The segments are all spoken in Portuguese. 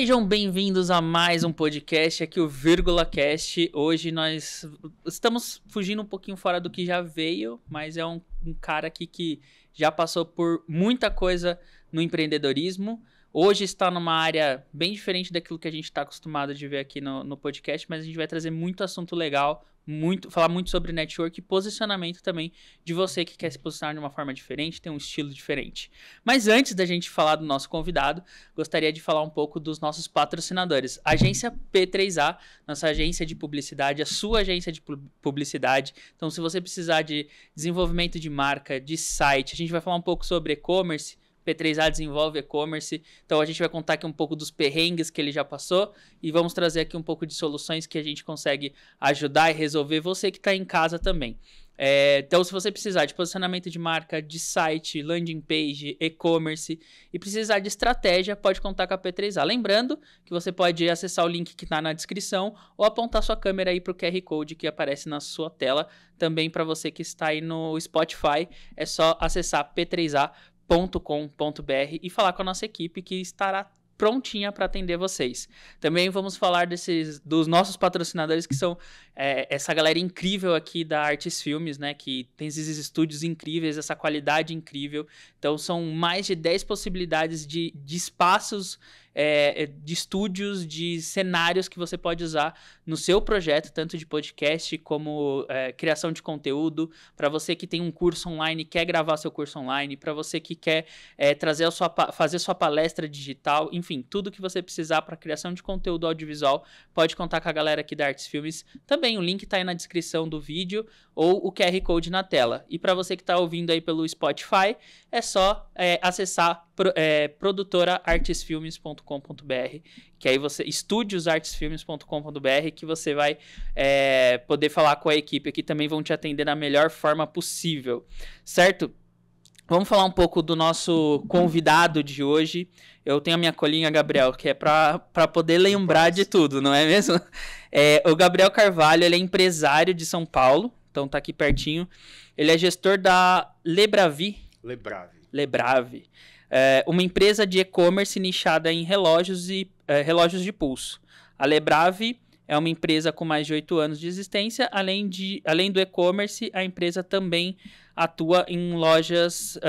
Sejam bem-vindos a mais um podcast, aqui o Vírgula Cast. Hoje nós estamos fugindo um pouquinho fora do que já veio, mas é um cara aqui que já passou por muita coisa no empreendedorismo. Hoje está numa área bem diferente daquilo que a gente está acostumado de ver aqui no podcast, mas a gente vai trazer muito assunto legal, falar muito sobre network e posicionamento também de você que quer se posicionar de uma forma diferente, tem um estilo diferente. Mas antes da gente falar do nosso convidado, gostaria de falar um pouco dos nossos patrocinadores. Agência P3A, nossa agência de publicidade, a sua agência de publicidade. Então, se você precisar de desenvolvimento de marca, de site, a gente vai falar um pouco sobre e-commerce. P3A desenvolve e-commerce, então a gente vai contar aqui um pouco dos perrengues que ele já passou e vamos trazer aqui um pouco de soluções que a gente consegue ajudar e resolver você que está em casa também. Então, se você precisar de posicionamento de marca, de site, landing page, e-commerce e precisar de estratégia, pode contar com a P3A. Lembrando que você pode acessar o link que está na descrição ou apontar sua câmera aí para o QR Code que aparece na sua tela. Também para você que está aí no Spotify, é só acessar p3a.com.br e falar com a nossa equipe que estará prontinha para atender vocês. Também vamos falar dos nossos patrocinadores, que são essa galera incrível aqui da Artes Filmes, né? Que tem esses estúdios incríveis, essa qualidade incrível. Então, são mais de 10 possibilidades de espaços, de estúdios, de cenários que você pode usar no seu projeto, tanto de podcast como criação de conteúdo, para você que tem um curso online e quer gravar seu curso online, para você que quer fazer sua palestra digital, enfim, tudo que você precisar para criação de conteúdo audiovisual, pode contar com a galera aqui da Artes Filmes. Também o link está aí na descrição do vídeo ou o QR Code na tela. E para você que está ouvindo aí pelo Spotify, é só acessar produtoraartesfilmes.com.br, que aí você estudiosartesfilmes.com.br, que você vai poder falar com a equipe aqui, também vão te atender da melhor forma possível, certo? Vamos falar um pouco do nosso convidado de hoje. Eu tenho a minha colinha, Gabriel, que é para poder lembrar de tudo, não é mesmo? O Gabriel Carvalho, ele é empresário de São Paulo, então tá aqui pertinho. Ele é gestor da Lebrave, uma empresa de e-commerce nichada em relógios de pulso. A Lebrave é uma empresa com mais de 8 anos de existência. Além do e-commerce, a empresa também atua em lojas,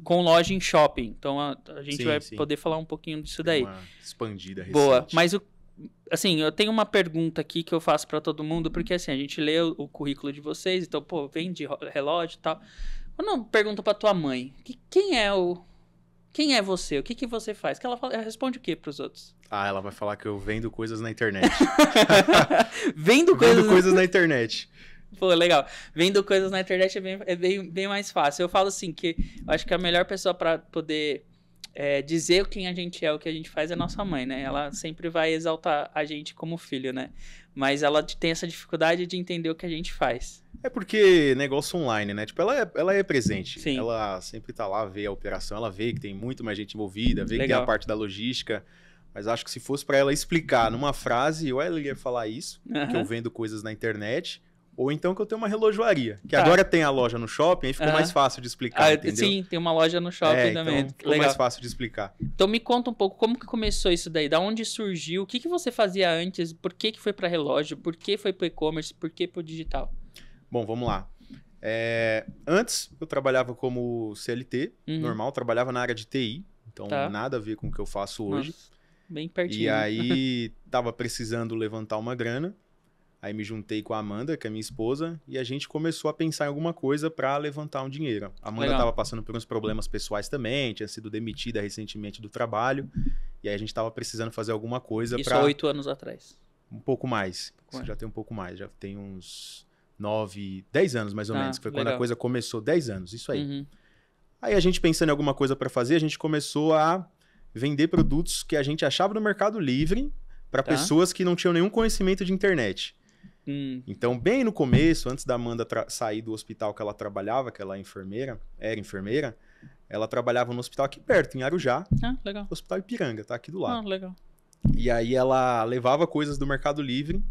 com loja em shopping. Então, a gente vai poder falar um pouquinho disso daí. Uma expandida recente. Boa, mas assim, eu tenho uma pergunta aqui que eu faço para todo mundo, porque assim, a gente lê o currículo de vocês, então, vende relógio e tal. Eu não pergunto para tua mãe, quem é você? O que você faz? Ela responde o que pros outros? Ela vai falar que eu vendo coisas na internet. Vendo coisas na internet. Pô, legal. Vendo coisas na internet é bem mais fácil. Eu falo assim, que eu acho que a melhor pessoa para poder dizer quem a gente é, o que a gente faz é nossa mãe, né? Ela sempre vai exaltar a gente como filho, né? Mas ela tem essa dificuldade de entender o que a gente faz. É porque negócio online, né? Tipo, ela é presente. Sim. Ela sempre tá lá, vê a operação, ela vê que tem muito mais gente envolvida, vê Legal. que tem a parte da logística. Mas acho que se fosse para ela explicar numa frase, ou ela ia falar isso, que eu vendo coisas na internet, ou então que eu tenho uma relojoaria. Que agora tem a loja no shopping, aí ficou mais fácil de explicar, entendeu? Sim, tem uma loja no shopping também. Então ficou mais fácil de explicar. Então me conta um pouco, como que começou isso daí? Da onde surgiu? O que você fazia antes? Por que foi para relógio? Por que foi para e-commerce? Por que para o digital? Bom, vamos lá. Antes, eu trabalhava como CLT, normal, trabalhava na área de TI, então nada a ver com o que eu faço hoje. Nossa, bem pertinho. E aí, tava precisando levantar uma grana, aí me juntei com a Amanda, que é minha esposa, e a gente começou a pensar em alguma coisa para levantar um dinheiro. A Amanda tava passando por uns problemas pessoais também, tinha sido demitida recentemente do trabalho, e aí a gente tava precisando fazer alguma coisa para... Isso há 8 anos atrás. Um pouco mais. Já tem um pouco mais, já tem uns 10 anos mais ou menos, que foi quando a coisa começou, 10 anos, isso aí. Uhum. Aí a gente pensando em alguma coisa para fazer, a gente começou a vender produtos que a gente achava no Mercado Livre para pessoas que não tinham nenhum conhecimento de internet. Então, bem no começo, antes da Amanda sair do hospital que ela trabalhava, que ela era enfermeira, ela trabalhava no hospital aqui perto, em Arujá. Legal. Hospital Ipiranga, tá aqui do lado. Legal. E aí ela levava coisas do Mercado Livre,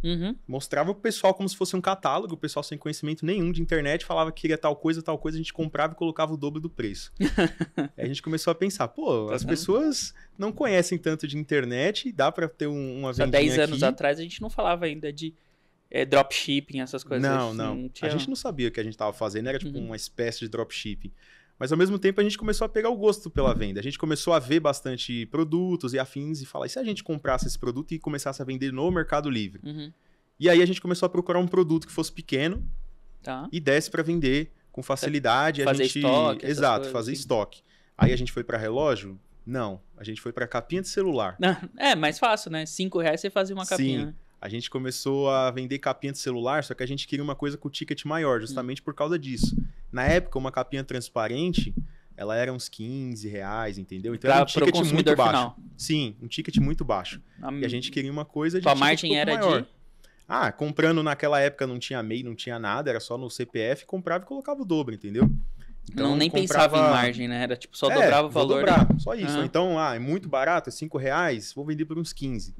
mostrava pro pessoal como se fosse um catálogo, o pessoal sem conhecimento nenhum de internet, falava que queria tal coisa, a gente comprava e colocava o dobro do preço. Aí a gente começou a pensar, pô, as pessoas não conhecem tanto de internet, dá pra ter uma vendinha 10 anos aqui. atrás a gente não falava ainda de dropshipping, essas coisas. Não. A gente não sabia o que a gente tava fazendo, era tipo uma espécie de dropshipping. Mas ao mesmo tempo a gente começou a pegar o gosto pela venda. A gente começou a ver bastante produtos e afins e falar, e se a gente comprasse esse produto e começasse a vender no Mercado Livre? E aí a gente começou a procurar um produto que fosse pequeno e desse para vender com facilidade. Fazer estoque. Exato, fazer estoque. Aí a gente foi para relógio? Não. A gente foi para capinha de celular. É mais fácil, né? R$5 você fazia uma capinha. Sim. Né? A gente começou a vender capinha de celular, só que a gente queria uma coisa com ticket maior, justamente por causa disso. Na época, uma capinha transparente, ela era uns R$15, entendeu? Então era um ticket muito baixo. Final. Sim, um ticket muito baixo. E a gente queria uma coisa de ticket margem era maior. Comprando naquela época não tinha MEI, não tinha nada, era só no CPF, comprava e colocava o dobro, entendeu? Então, nem pensava em margem, né? Era tipo, só dobrava o valor. Só isso. Então, é muito barato, é R$5, vou vender por uns 15.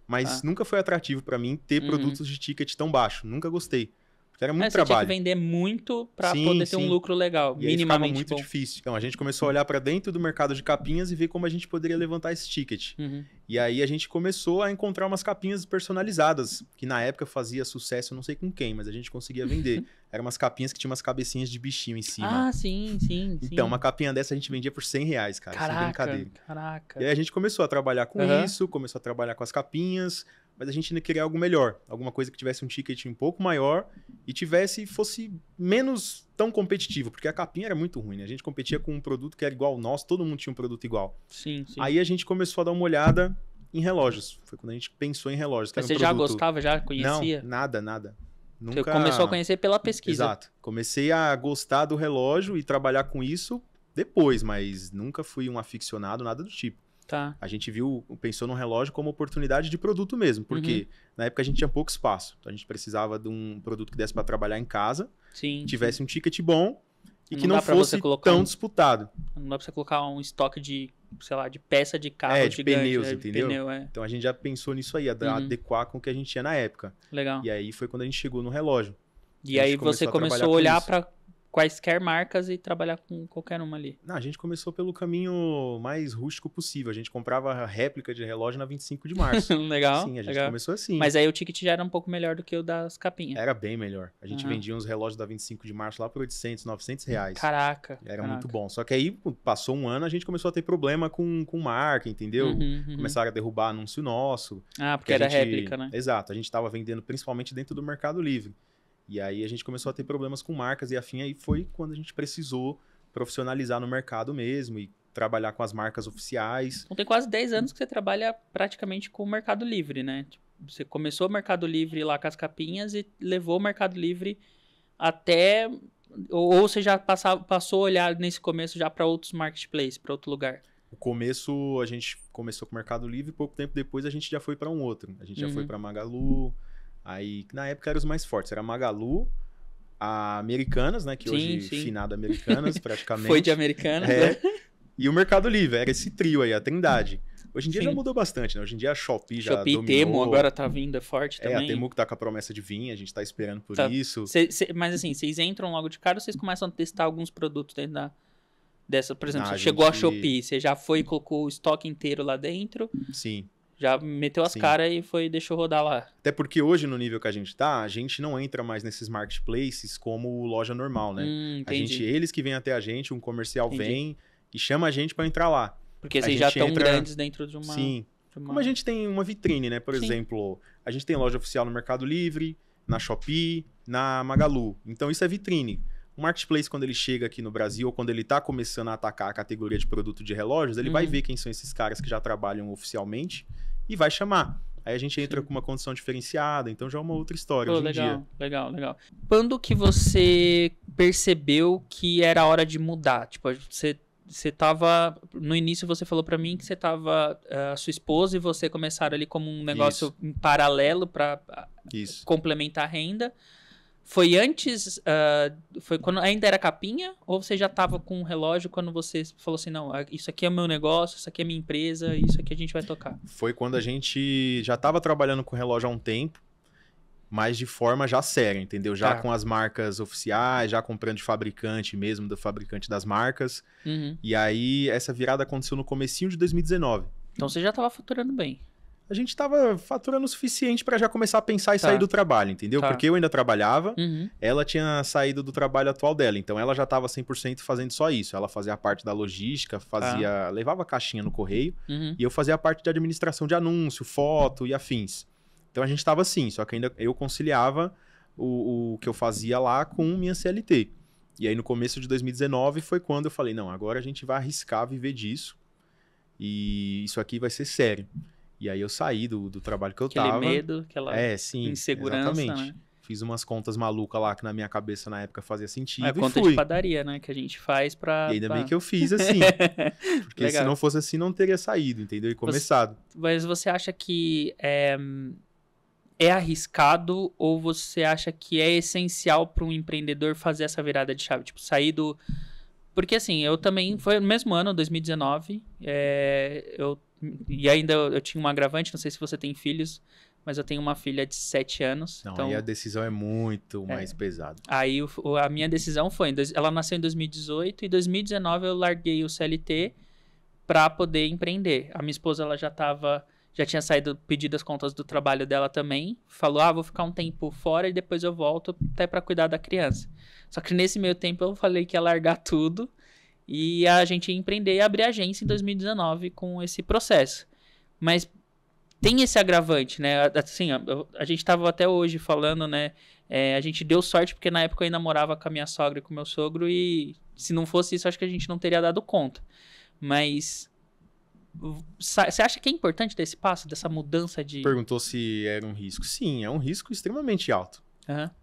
Mas nunca foi atrativo pra mim ter produtos de ticket tão baixo. Nunca gostei. Porque era muito trabalho. Você tinha que vender muito pra poder ter um lucro legal, e minimamente muito bom. Difícil. Então, a gente começou a olhar pra dentro do mercado de capinhas e ver como a gente poderia levantar esse ticket. E aí, a gente começou a encontrar umas capinhas personalizadas, que na época fazia sucesso, não sei com quem, mas a gente conseguia vender. Eram umas capinhas que tinham umas cabecinhas de bichinho em cima. Sim. Então, uma capinha dessa a gente vendia por R$100, cara. Sem brincadeira. Caraca. E aí, a gente começou a trabalhar com isso, começou a trabalhar com as capinhas, mas a gente ainda queria algo melhor. Alguma coisa que tivesse um ticket um pouco maior e fosse menos tão competitivo, porque a capinha era muito ruim, né? A gente competia com um produto que era igual ao nosso, todo mundo tinha um produto igual. Sim. Aí a gente começou a dar uma olhada em relógios. Foi quando a gente pensou em relógios. Mas você já gostava, já conhecia? Não, nada. Nunca... Você começou a conhecer pela pesquisa. Exato. Comecei a gostar do relógio e trabalhar com isso depois, mas nunca fui um aficionado, nada do tipo. A gente pensou no relógio como oportunidade de produto mesmo, porque na época a gente tinha pouco espaço. Então a gente precisava de um produto que desse para trabalhar em casa, tivesse um ticket bom e que não fosse tão disputado. Não dá pra você colocar um estoque de, sei lá, de peça de carro de pneus, entendeu? Então a gente já pensou nisso aí, adequar com o que a gente tinha na época. Legal. E aí foi quando a gente chegou no relógio. E aí você começou a olhar para quaisquer marcas e trabalhar com qualquer uma ali. Não, a gente começou pelo caminho mais rústico possível. A gente comprava a réplica de relógio na 25 de março. Legal. Sim, a gente começou assim. Mas aí o ticket já era um pouco melhor do que o das capinhas. Era bem melhor. A gente vendia uns relógios da 25 de março lá por R$800, R$900. Caraca. Era muito bom. Só que aí, passou um ano, a gente começou a ter problema com marca, entendeu? Começaram a derrubar anúncio nosso. Porque era réplica, né? Exato. A gente estava vendendo principalmente dentro do Mercado Livre. E aí a gente começou a ter problemas com marcas e afim, aí foi quando a gente precisou profissionalizar no mercado mesmo e trabalhar com as marcas oficiais. Então tem quase 10 anos que você trabalha praticamente com o Mercado Livre, né? Você começou o Mercado Livre lá com as capinhas e levou o Mercado Livre até... Ou você já passou a olhar nesse começo já para outros marketplaces, para outro lugar? O começo, a gente começou com o Mercado Livre e pouco tempo depois a gente já foi para um outro. A gente já foi para Magalu... Aí, na época, eram os mais fortes. Era a Magalu, a Americanas, né? Que hoje, finado Americanas, praticamente. Foi de Americanas, né? E o Mercado Livre. Era esse trio aí, a Trindade. Hoje em dia já mudou bastante, né? Hoje em dia a Shopee já dominou. Shopee e Temu agora tá vindo forte também. A Temu que tá com a promessa de vir, a gente tá esperando por isso. Mas assim, vocês entram logo de cara ou vocês começam a testar alguns produtos dentro dessa? Por exemplo, você chegou a Shopee, você já foi e colocou o estoque inteiro lá dentro? Sim. Já meteu as caras e deixou rodar lá. Até porque hoje, no nível que a gente não entra mais nesses marketplaces como loja normal, né? Eles que vêm até a gente, um comercial vem e chama a gente para entrar lá. Porque vocês já estão grandes dentro de uma... Sim. Como a gente tem uma vitrine, né? Por exemplo, a gente tem loja oficial no Mercado Livre, na Shopee, na Magalu. Então isso é vitrine. O marketplace, quando ele chega aqui no Brasil, ou quando ele está começando a atacar a categoria de produto de relógios, ele vai ver quem são esses caras que já trabalham oficialmente e vai chamar. Aí a gente entra com uma condição diferenciada, então já é uma outra história hoje em dia. Legal. Quando que você percebeu que era hora de mudar? Tipo, você tava... No início você falou pra mim que você tava... a sua esposa e você começaram ali como um negócio em paralelo pra complementar a renda. Foi antes, foi quando ainda era capinha? Ou você já estava com um relógio quando você falou assim, não, isso aqui é o meu negócio, isso aqui é minha empresa, isso aqui a gente vai tocar? Foi quando a gente já estava trabalhando com relógio há um tempo, mas de forma já séria, entendeu? Já com as marcas oficiais, já comprando de fabricante mesmo, do fabricante das marcas. E aí, essa virada aconteceu no comecinho de 2019. Então você já estava faturando bem. A gente estava faturando o suficiente para já começar a pensar em sair do trabalho, entendeu? Porque eu ainda trabalhava, ela tinha saído do trabalho atual dela, então ela já estava 100% fazendo só isso. Ela fazia a parte da logística, levava a caixinha no correio, e eu fazia a parte de administração de anúncio, foto e afins. Então a gente estava assim, só que ainda eu conciliava o que eu fazia lá com minha CLT. E aí no começo de 2019 foi quando eu falei, não, agora a gente vai arriscar viver disso, e isso aqui vai ser sério. E aí eu saí do trabalho que eu tava. Aquele medo, aquela insegurança, exatamente. né? Fiz umas contas malucas lá que na minha cabeça na época fazia sentido e conta fui. de padaria, né? Que a gente faz pra... E ainda bem que eu fiz assim. Porque se não fosse assim, não teria saído, entendeu? E começado. Mas você acha que é arriscado ou você acha que é essencial para um empreendedor fazer essa virada de chave? Tipo, sair do... Porque assim, eu também... Foi no mesmo ano, 2019. E ainda eu tinha um agravante, não sei se você tem filhos, mas eu tenho uma filha de 7 anos. Não, então, aí a decisão é muito mais pesada. Aí a minha decisão foi, ela nasceu em 2018 e em 2019 eu larguei o CLT para poder empreender. A minha esposa, ela já tinha saído, pedido as contas do trabalho dela também, falou, vou ficar um tempo fora e depois eu volto até para cuidar da criança. Só que nesse meio tempo eu falei que ia largar tudo. E a gente ia empreender e abrir a agência em 2019 com esse processo. Mas tem esse agravante, né? Assim, a gente estava até hoje falando, né? A gente deu sorte porque na época eu ainda morava com a minha sogra e com o meu sogro e se não fosse isso, acho que a gente não teria dado conta. Mas você acha que é importante ter esse passo, dessa mudança de... Perguntou se era um risco. Sim, é um risco extremamente alto.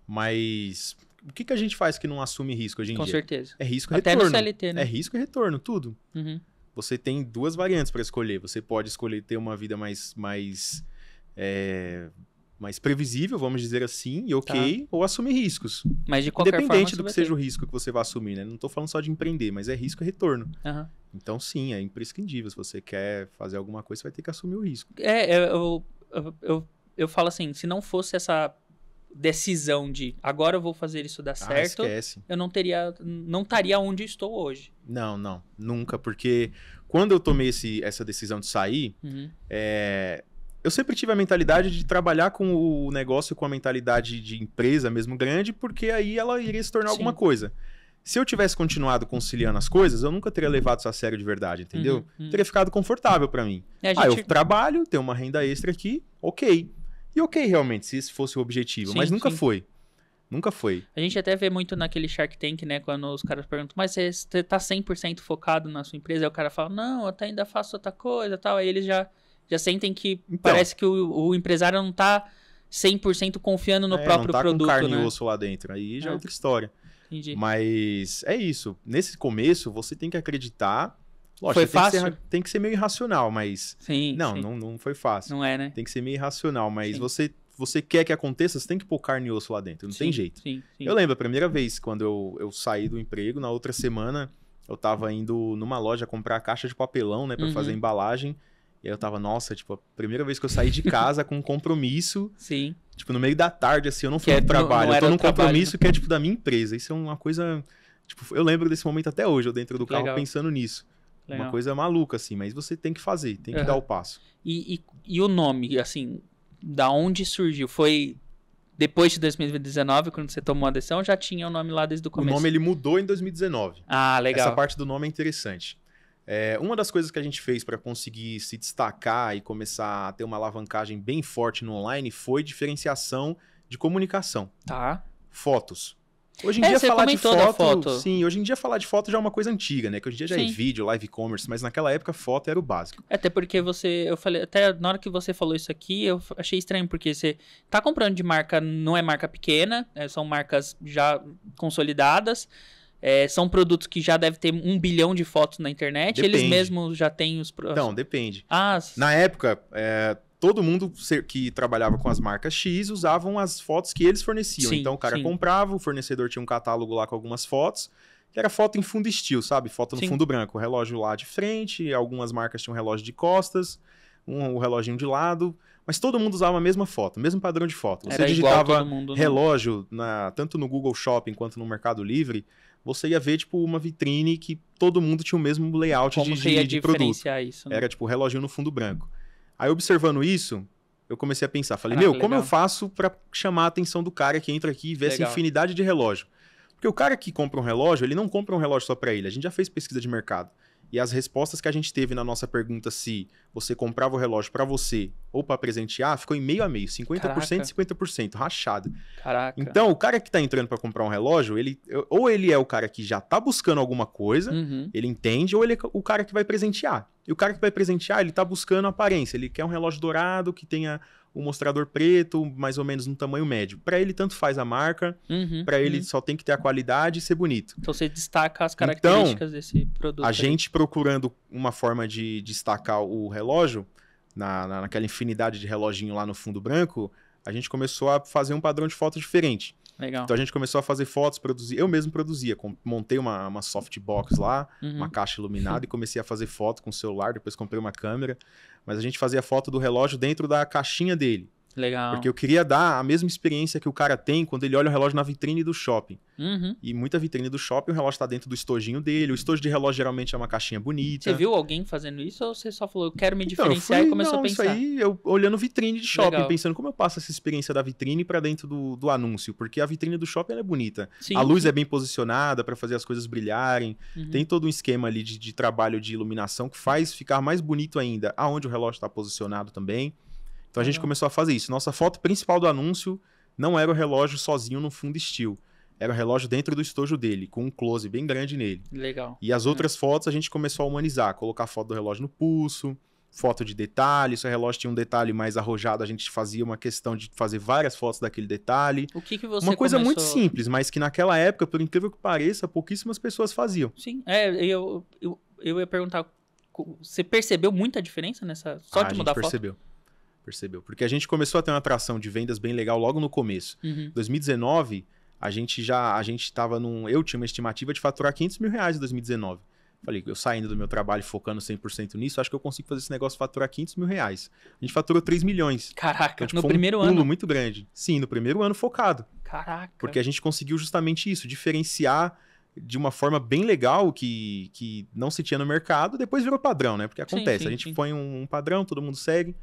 Mas... O que a gente faz que não assume risco hoje em dia? Com certeza. É risco e retorno. Até no CLT, né? É risco e retorno, tudo. Você tem duas variantes para escolher. Você pode escolher ter uma vida mais previsível, vamos dizer assim, e ou assumir riscos. Mas de qualquer forma, independente do que seja o risco que você vai assumir, né? Não estou falando só de empreender, mas é risco e retorno. Então, sim, é imprescindível. Se você quer fazer alguma coisa, você vai ter que assumir o risco. Eu falo assim, se não fosse essa decisão de agora eu vou fazer isso dar certo, eu não estaria onde estou hoje. Não, nunca, porque quando eu tomei essa decisão de sair, eu sempre tive a mentalidade de trabalhar com o negócio com a mentalidade de empresa mesmo grande, porque aí ela iria se tornar alguma coisa. Se eu tivesse continuado conciliando as coisas, eu nunca teria levado isso a sério de verdade, entendeu? Teria ficado confortável pra mim. Eu trabalho, tenho uma renda extra aqui, ok. E ok, realmente, se esse fosse o objetivo. Mas nunca foi. Nunca foi. A gente até vê muito naquele Shark Tank, né? Quando os caras perguntam, mas você tá 100% focado na sua empresa? Aí o cara fala, não, eu até ainda faço outra coisa e tal. Aí eles já sentem que parece que o empresário não tá 100% confiando no próprio produto, não tá com carne né? e osso lá dentro. Aí já é outra história. Entendi. Mas é isso. Nesse começo, você tem que acreditar... Lógico, foi fácil? Tem que ser meio irracional, mas... Sim. Não foi fácil. Não é, né? Tem que ser meio irracional, mas você quer que aconteça, você tem que pôr carne e osso lá dentro. Não tem jeito. Sim. Eu lembro a primeira vez, quando eu saí do emprego, na outra semana, eu tava indo numa loja comprar caixa de papelão, né? Pra fazer embalagem. E aí eu tava, nossa, tipo, a primeira vez que eu saí de casa com um compromisso. Sim. Tipo, no meio da tarde, assim, eu não fui pro trabalho. Eu tô num compromisso que é, tipo, da minha empresa. Isso é uma coisa... Tipo, eu lembro desse momento até hoje, eu dentro do carro pensando nisso. Legal. Uma coisa maluca, assim, mas você tem que fazer, tem que dar o passo. E o nome, assim, da onde surgiu? Foi depois de 2019, quando você tomou a decisão, já tinha o nome lá desde o começo? O nome, ele mudou em 2019. Ah, legal. Essa parte do nome é interessante. Uma das coisas que a gente fez para conseguir se destacar e começar a ter uma alavancagem bem forte no online foi diferenciação de comunicação. Tá. Fotos. Hoje em dia falar de foto... Sim, hoje em dia falar de foto já é uma coisa antiga, né? Que hoje em dia já é vídeo, live e-commerce, mas naquela época foto era o básico. Até porque eu falei, até na hora que você falou isso aqui, eu achei estranho, porque você tá comprando de marca, não é marca pequena, são marcas já consolidadas, são produtos que já devem ter 1 bilhão de fotos na internet, Depende. Eles mesmos já têm os... Então, depende. Ah, na época, todo mundo que trabalhava com as marcas X usavam as fotos que eles forneciam. Sim, Então o cara sim. comprava, o fornecedor tinha um catálogo lá com algumas fotos, que era foto em fundo steel, sabe? Foto no Sim. fundo branco. O relógio lá de frente, algumas marcas tinham relógio de costas, o reloginho de lado, mas todo mundo usava a mesma foto, o mesmo padrão de foto. Você Era igual digitava todo mundo, né? relógio tanto no Google Shopping quanto no Mercado Livre, você ia ver, tipo, uma vitrine que todo mundo tinha o mesmo layout Como você ia de produto. diferenciar isso, né? Era, tipo, o reloginho no fundo branco. Aí, observando isso, eu comecei a pensar. Falei, Caraca, como eu legal. faço pra chamar a atenção do cara que entra aqui e vê essa Legal. infinidade de relógio? Porque o cara que compra um relógio, ele não compra um relógio só pra ele. A gente já fez pesquisa de mercado. E as respostas que a gente teve na nossa pergunta se você comprava o relógio pra você ou pra presentear, ficou em meio a meio. 50% Caraca. e 50%, rachado. Caraca. Então, o cara que tá entrando pra comprar um relógio, ou ele é o cara que já tá buscando alguma coisa, Uhum. ele entende, ou ele é o cara que vai presentear. E o cara que vai presentear, ele tá buscando aparência. Ele quer um relógio dourado que tenha um mostrador preto, mais ou menos no tamanho médio. Pra ele, tanto faz a marca. Uhum. Pra ele, Uhum. só tem que ter a qualidade e ser bonito. Então você destaca as características desse produto. A ali. gente procurando uma forma de destacar o relógio, naquela infinidade de reloginho lá no fundo branco, a gente começou a fazer um padrão de foto diferente. Legal. Então a gente começou a fazer fotos, produzir. Eu mesmo produzia. Montei uma softbox lá, Uhum. uma caixa iluminada e comecei a fazer foto com o celular. Depois comprei uma câmera. Mas a gente fazia foto do relógio dentro da caixinha dele. Legal. Porque eu queria dar a mesma experiência que o cara tem quando ele olha o relógio na vitrine do shopping. Uhum. E muita vitrine do shopping, o relógio tá dentro do estojinho dele. O estojo de relógio geralmente é uma caixinha bonita. Você viu alguém fazendo isso ou você só falou, eu quero me Então, diferenciar e começou a pensar? Isso aí, eu olhando vitrine de shopping, Legal. pensando como eu passo essa experiência da vitrine pra dentro do anúncio. Porque a vitrine do shopping ela é bonita. Sim, A luz sim. é bem posicionada pra fazer as coisas brilharem. Uhum. Tem todo um esquema ali de trabalho de iluminação que faz ficar mais bonito ainda aonde o relógio está posicionado também. Então a gente Legal. começou a fazer isso. Nossa foto principal do anúncio não era o relógio sozinho no fundo steel. Era o relógio dentro do estojo dele, com um close bem grande nele. Legal. E as outras fotos a gente começou a humanizar, colocar foto do relógio no pulso, foto de detalhe. Se o relógio tinha um detalhe mais arrojado, a gente fazia uma questão de fazer várias fotos daquele detalhe. O que você Uma coisa muito começou... simples, mas que naquela época, por incrível que pareça, pouquíssimas pessoas faziam. Sim, eu ia perguntar, você percebeu muita diferença nessa... Só de mudar a foto? Percebeu. Porque a gente começou a ter uma atração de vendas bem legal logo no começo. Uhum. Em 2019, a gente tava eu tinha uma estimativa de faturar R$500 mil em 2019. Falei, eu saindo do meu trabalho focando 100% nisso, acho que eu consigo fazer esse negócio faturar R$500 mil. A gente faturou 3 milhões. Caraca, Então, tipo, no foi primeiro um pulo ano? muito grande. Sim, no primeiro ano focado. Caraca. Porque a gente conseguiu justamente isso, diferenciar de uma forma bem legal que não se tinha no mercado, depois virou padrão, né? Porque acontece, sim, a gente sim. põe um padrão, todo mundo segue,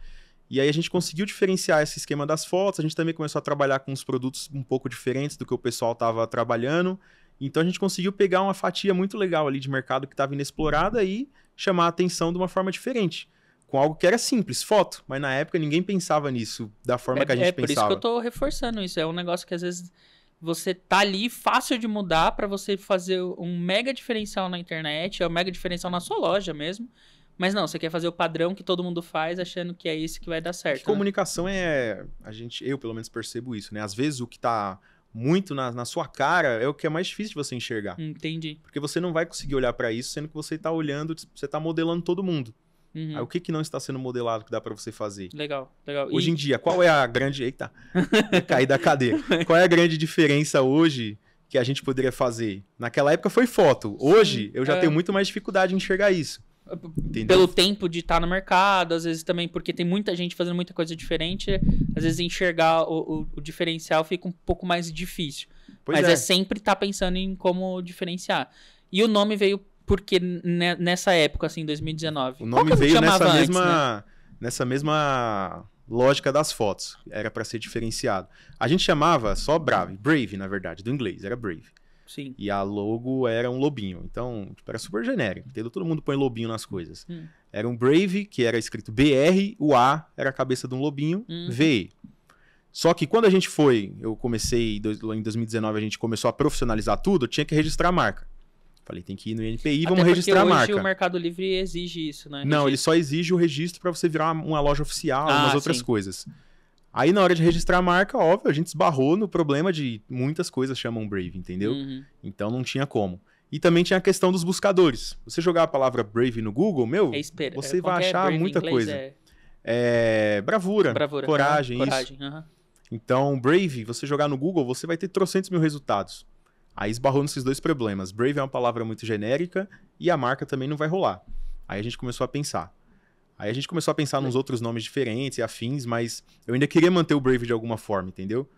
e aí a gente conseguiu diferenciar esse esquema das fotos, a gente também começou a trabalhar com uns produtos um pouco diferentes do que o pessoal estava trabalhando, então a gente conseguiu pegar uma fatia muito legal ali de mercado que estava inexplorada e chamar a atenção de uma forma diferente. Com algo que era simples, foto, mas na época ninguém pensava nisso da forma que a gente por isso pensava. que eu tô reforçando isso. É um negócio que às vezes você tá ali fácil de mudar pra você fazer um mega diferencial na internet, é um mega diferencial na sua loja mesmo. Mas não, você quer fazer o padrão que todo mundo faz, achando que é isso que vai dar certo. Que comunicação eu pelo menos percebo isso, né? Às vezes o que tá muito na sua cara é o que é mais difícil de você enxergar. Entendi. Porque você não vai conseguir olhar pra isso, sendo que você tá olhando, você tá modelando todo mundo. Uhum. Aí o que não está sendo modelado que dá pra você fazer? Legal, legal. Hoje em dia, qual é a grande... Eita, caí da cadeira. Qual é a grande diferença hoje que a gente poderia fazer? Naquela época foi foto. Hoje, Sim, eu já tenho muito mais dificuldade em enxergar isso. Entendeu? Pelo tempo de estar no mercado, às vezes também porque tem muita gente fazendo muita coisa diferente, às vezes enxergar o diferencial fica um pouco mais difícil. Pois Mas é sempre estar pensando em como diferenciar. E o nome veio porque nessa época, assim, 2019. O nome Qual que veio chamava nessa antes, mesma, né? nessa mesma lógica das fotos. Era pra ser diferenciado. A gente chamava só Brave, na verdade, do inglês, era Brave. Sim. E a logo era um lobinho. Então, tipo, era super genérico, entendeu? Todo mundo põe lobinho nas coisas. Era um Brave, que era escrito BR, o A era a cabeça de um lobinho, VE. Só que quando eu comecei, em 2019, a gente começou a profissionalizar tudo, eu tinha que registrar a marca. Falei, tem que ir no INPI, vamos registrar a marca. Porque hoje o Mercado Livre exige isso, né? Não, ele só exige o registro para você virar uma loja oficial e umas outras sim. coisas. Aí, na hora de registrar a marca, óbvio, a gente esbarrou no problema de muitas coisas chamam Brave, entendeu? Então, não tinha como. E também tinha a questão dos buscadores. Você jogar a palavra Brave no Google, você vai achar muita coisa. Bravura, coragem, coragem. isso. Então, Brave, você jogar no Google, você vai ter trocentos mil resultados. Aí esbarrou nesses dois problemas. Brave é uma palavra muito genérica e a marca também não vai rolar. Aí a gente começou a pensar. Nos outros nomes diferentes e afins, mas eu ainda queria manter o Brave de alguma forma, entendeu?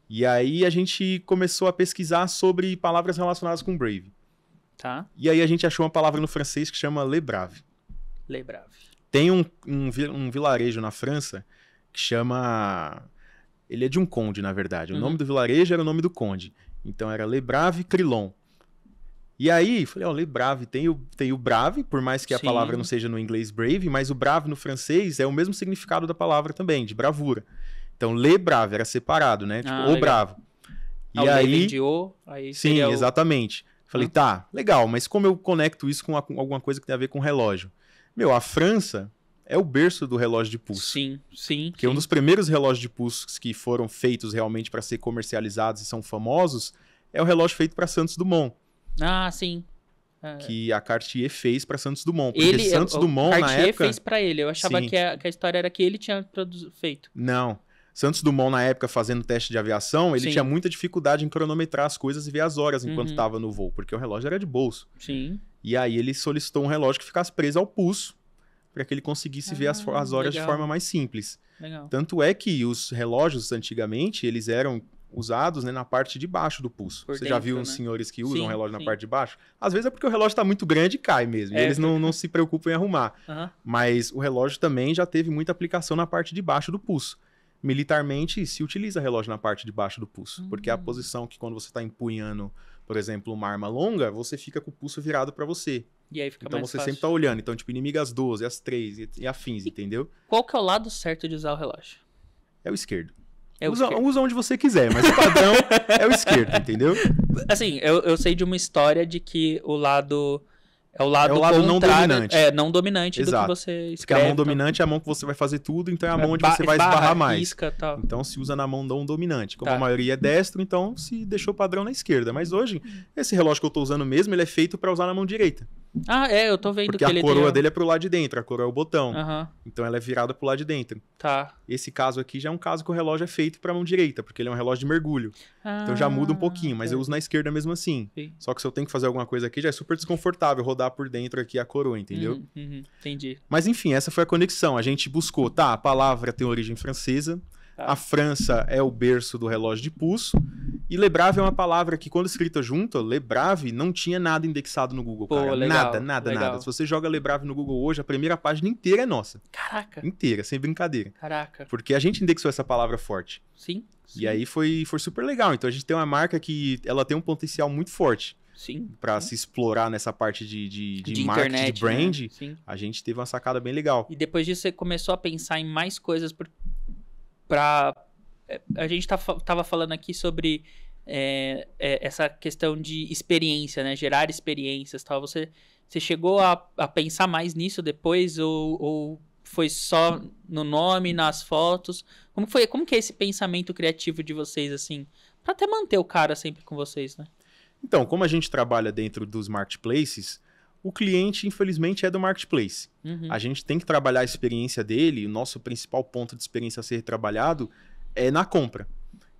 E aí a gente começou a pesquisar sobre palavras relacionadas com Brave. Tá. E aí a gente achou uma palavra no francês que chama Le Brave. Le Brave. Tem um vilarejo na França que chama... Ele é de um conde, na verdade. O nome do vilarejo era o nome do conde. Então era Le Brave Crillon. E aí, falei, Le Brave, tem o brave, por mais que a palavra não seja no inglês brave, mas o brave no francês é o mesmo significado da palavra também, de bravura. Então, Le Brave era separado, né? Tipo, o bravo. E aí... de aí sim, exatamente. Falei, tá, legal, mas como eu conecto isso com alguma coisa que tem a ver com relógio? A França é o berço do relógio de pulso. Sim. Porque um dos primeiros relógios de pulso que foram feitos realmente para ser comercializados e são famosos é o relógio feito para Santos Dumont. Ah, sim. Que a Cartier fez para Santos Dumont. Porque Santos Dumont, na época... Cartier fez para ele. Eu achava que a história era que ele tinha feito. Não. Santos Dumont, na época, fazendo teste de aviação, ele tinha muita dificuldade em cronometrar as coisas e ver as horas enquanto estava no voo, porque o relógio era de bolso. Sim. E aí ele solicitou um relógio que ficasse preso ao pulso, para que ele conseguisse ver as horas de forma mais simples. Legal. Tanto é que os relógios, antigamente, eles eram usados, né, na parte de baixo do pulso. Você já viu uns senhores que usam relógio na parte de baixo? Às vezes é porque o relógio está muito grande e cai mesmo. E eles não se preocupam em arrumar. Mas o relógio também já teve muita aplicação na parte de baixo do pulso. Militarmente, se utiliza relógio na parte de baixo do pulso. Porque é a posição que quando você está empunhando, por exemplo, uma arma longa, você fica com o pulso virado para você. E aí fica então mais você fácil. sempre tá olhando. Então, tipo, inimigo às 12, às 3 e afins, entendeu? Qual que é o lado certo de usar o relógio? É o esquerdo. Esquerdo. Usa onde você quiser, mas o padrão é o esquerdo, entendeu? Assim, eu sei de uma história de que o lado... É o lado não dominante. Não dominante. Exato. Do que você escreve. Porque a mão dominante é a mão que você vai fazer tudo, então é a mão onde você vai esbarrar mais. Risca, tal. Então se usa na mão não dominante. Como a maioria é destro, então se deixou o padrão na esquerda. Mas hoje, esse relógio que eu tô usando mesmo, ele é feito para usar na mão direita. Eu tô vendo porque que ele a coroa dele é pro lado de dentro, a coroa é o botão. Uhum. Então ela é virada pro lado de dentro. Tá. Esse caso aqui já é um caso que o relógio é feito pra mão direita, porque ele é um relógio de mergulho. Então já muda um pouquinho, mas eu uso na esquerda mesmo assim. Sim. Só que se eu tenho que fazer alguma coisa aqui, já é super desconfortável rodar por dentro aqui a coroa, entendeu? Entendi. Mas enfim, essa foi a conexão. A gente buscou, a palavra tem origem francesa, a França é o berço do relógio de pulso, e Le Brave é uma palavra que, quando escrita junto, Le Brave, não tinha nada indexado no Google, cara. Legal, Nada. Se você joga Le Brave no Google hoje, a primeira página inteira é nossa. Caraca. Inteira, sem brincadeira. Caraca. Porque a gente indexou essa palavra forte. Sim. E aí foi super legal. Então a gente tem uma marca que ela tem um potencial muito forte. Sim. Pra se explorar nessa parte de marketing, internet, de brand. né? Sim. A gente teve uma sacada bem legal. E depois disso você começou a pensar em mais coisas pra... A gente tava falando aqui sobre essa questão de experiência, né? Gerar experiências e tal. Você chegou a pensar mais nisso depois ou foi só no nome, nas fotos? Como que é esse pensamento criativo de vocês, assim? Pra até manter o cara sempre com vocês, né? Então, como a gente trabalha dentro dos marketplaces, o cliente, infelizmente, é do marketplace. A gente tem que trabalhar a experiência dele, o nosso principal ponto de experiência a ser trabalhado é na compra.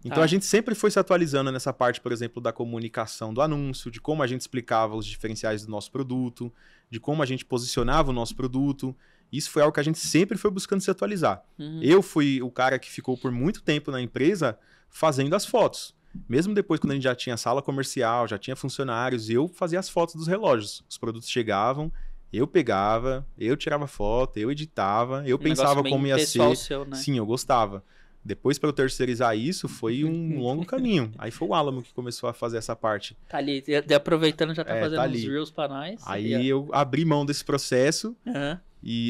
Então a gente sempre foi se atualizando nessa parte, por exemplo, da comunicação do anúncio, de como a gente explicava os diferenciais do nosso produto, de como a gente posicionava o nosso produto. Isso foi algo que a gente sempre foi buscando se atualizar. Eu fui o cara que ficou por muito tempo na empresa fazendo as fotos. Mesmo depois, quando a gente já tinha sala comercial, já tinha funcionários, eu fazia as fotos dos relógios. Os produtos chegavam, eu pegava, eu tirava foto, eu editava, eu pensava como ia ser. Seu, né? Sim, eu gostava. Depois, para eu terceirizar isso, foi um longo caminho. Aí foi o Alamo que começou a fazer essa parte. Tá ali, aproveitando, já tá fazendo uns reels pra nós. Aí eu abri mão desse processo,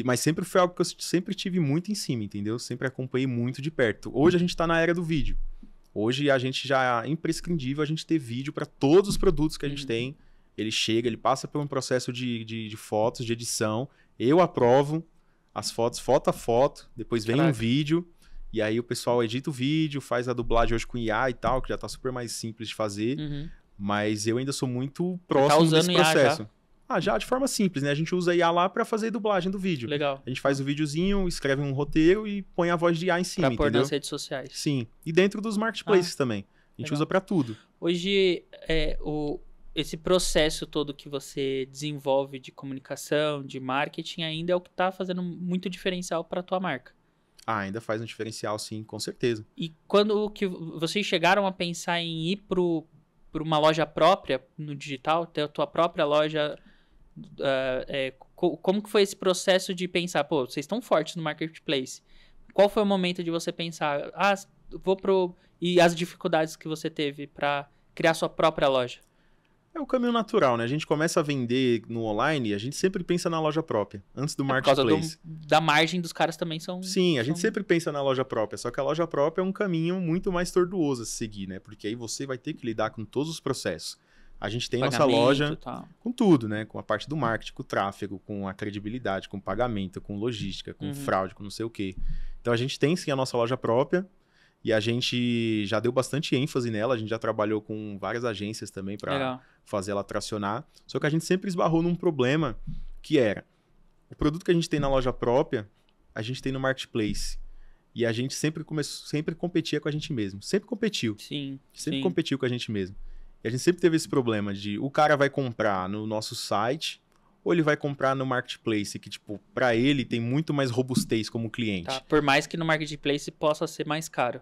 mas sempre foi algo que eu sempre tive muito em cima, entendeu? Sempre acompanhei muito de perto. Hoje a gente tá na era do vídeo. Hoje a gente já é imprescindível a gente ter vídeo para todos os produtos que a gente tem. Ele chega, ele passa por um processo de fotos, de edição. Eu aprovo as fotos, foto a foto, depois vem um vídeo. E aí o pessoal edita o vídeo, faz a dublagem hoje com IA e tal, que já tá super mais simples de fazer. Mas eu ainda sou muito próximo desse processo. Já de forma simples, né? A gente usa IA lá para fazer dublagem do vídeo. Legal. A gente faz o videozinho, escreve um roteiro e põe a voz de IA em cima, Pra pôr entendeu? nas redes sociais. Sim. E dentro dos marketplaces também. A gente Legal. usa para tudo. Hoje, esse processo todo que você desenvolve de comunicação, de marketing, ainda é o que tá fazendo muito diferencial para tua marca. Ainda faz um diferencial, sim, com certeza. E quando que vocês chegaram a pensar em ir para uma loja própria no digital, ter a tua própria loja, como que foi esse processo de pensar, pô, vocês estão fortes no marketplace. Qual foi o momento de você pensar, e as dificuldades que você teve para criar sua própria loja? É o caminho natural, né? A gente começa a vender no online, a gente sempre pensa na loja própria, antes do Por causa marketplace. da margem dos caras também são... Sim, a gente sempre pensa na loja própria, só que a loja própria é um caminho muito mais tortuoso a se seguir, né? Porque aí você vai ter que lidar com todos os processos. A gente tem nossa loja com tudo, né? Com a parte do marketing, com o tráfego, com a credibilidade, com o pagamento, com logística, com fraude, com não sei o quê. Então a gente tem sim a nossa loja própria e a gente já deu bastante ênfase nela, a gente já trabalhou com várias agências também para fazer ela tracionar. Só que a gente sempre esbarrou num problema que era o produto que a gente tem na loja própria, a gente tem no marketplace. E a gente sempre competia com a gente mesmo. Sempre competiu. Sim. Sempre competiu com a gente mesmo. E a gente sempre teve esse problema de o cara vai comprar no nosso site ou ele vai comprar no marketplace, que, tipo, pra ele tem muito mais robustez como cliente. Tá, por mais que no marketplace possa ser mais caro.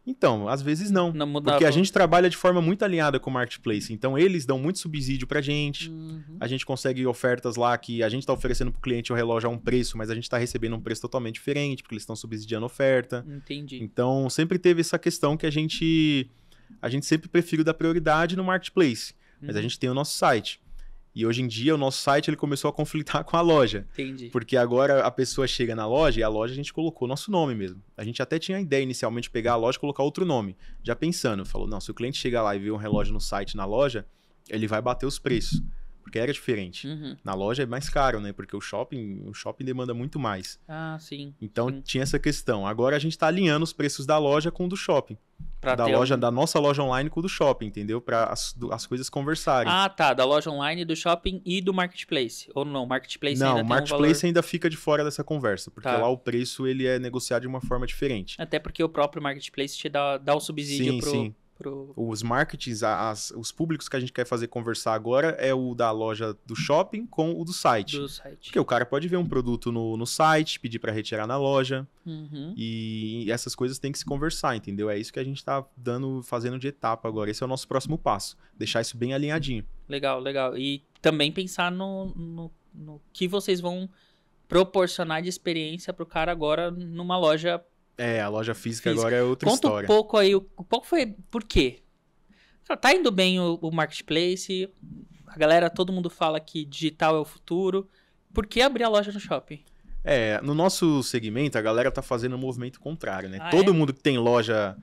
Então, às vezes não. Porque a gente trabalha de forma muito alinhada com o marketplace. Então, eles dão muito subsídio pra gente. A gente consegue ofertas lá que a gente tá oferecendo pro cliente o relógio a um preço, mas a gente tá recebendo um preço totalmente diferente, porque eles estão subsidiando a oferta. Entendi. Então, sempre teve essa questão que a gente sempre prefere dar prioridade no marketplace. Mas a gente tem o nosso site. E hoje em dia o nosso site ele começou a conflitar com a loja. Entendi. Porque agora a pessoa chega na loja e a loja a gente colocou nosso nome mesmo. A gente até tinha a ideia inicialmente de pegar a loja e colocar outro nome. Já pensando, falou, não, se o cliente chegar lá e ver um relógio no site na loja, ele vai bater os preços. Porque era diferente. Na loja é mais caro, né? Porque o shopping demanda muito mais. Ah, sim. Então tinha essa questão. Agora a gente está alinhando os preços da loja com o do shopping. Da nossa loja online com o do shopping, entendeu? Para as coisas conversarem. Ah, tá. Da loja online, do shopping e do marketplace. Ou não, marketplace ainda tem o marketplace ainda fica de fora dessa conversa. Porque lá o preço ele é negociado de uma forma diferente. Até porque o próprio marketplace te dá o subsídio sim. Os marketings, os públicos que a gente quer fazer conversar agora é o da loja do shopping com o do site. Porque o cara pode ver um produto no site, pedir para retirar na loja. E essas coisas têm que se conversar, entendeu? É isso que a gente tá fazendo de etapa agora. Esse é o nosso próximo passo. Deixar isso bem alinhadinho. Legal, legal. E também pensar no que vocês vão proporcionar de experiência pro cara agora numa loja. A loja física agora é outra história. Conta um pouco aí, qual foi, por quê? Tá indo bem o marketplace, a galera, todo mundo fala que digital é o futuro. Por que abrir a loja no shopping? No nosso segmento, a galera tá fazendo um movimento contrário, né? Todo mundo que tem loja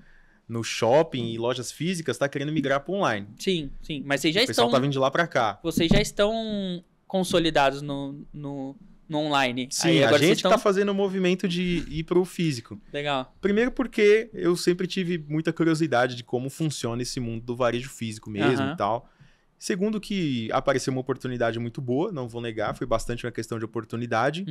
no shopping e lojas físicas tá querendo migrar para online. Sim, mas vocês já O pessoal tá vindo de lá para cá. Vocês já estão consolidados no online. Sim, a gente tá fazendo o movimento de ir pro físico. Legal. Primeiro porque eu sempre tive muita curiosidade de como funciona esse mundo do varejo físico mesmo e tal. Segundo que apareceu uma oportunidade muito boa, não vou negar, foi bastante uma questão de oportunidade.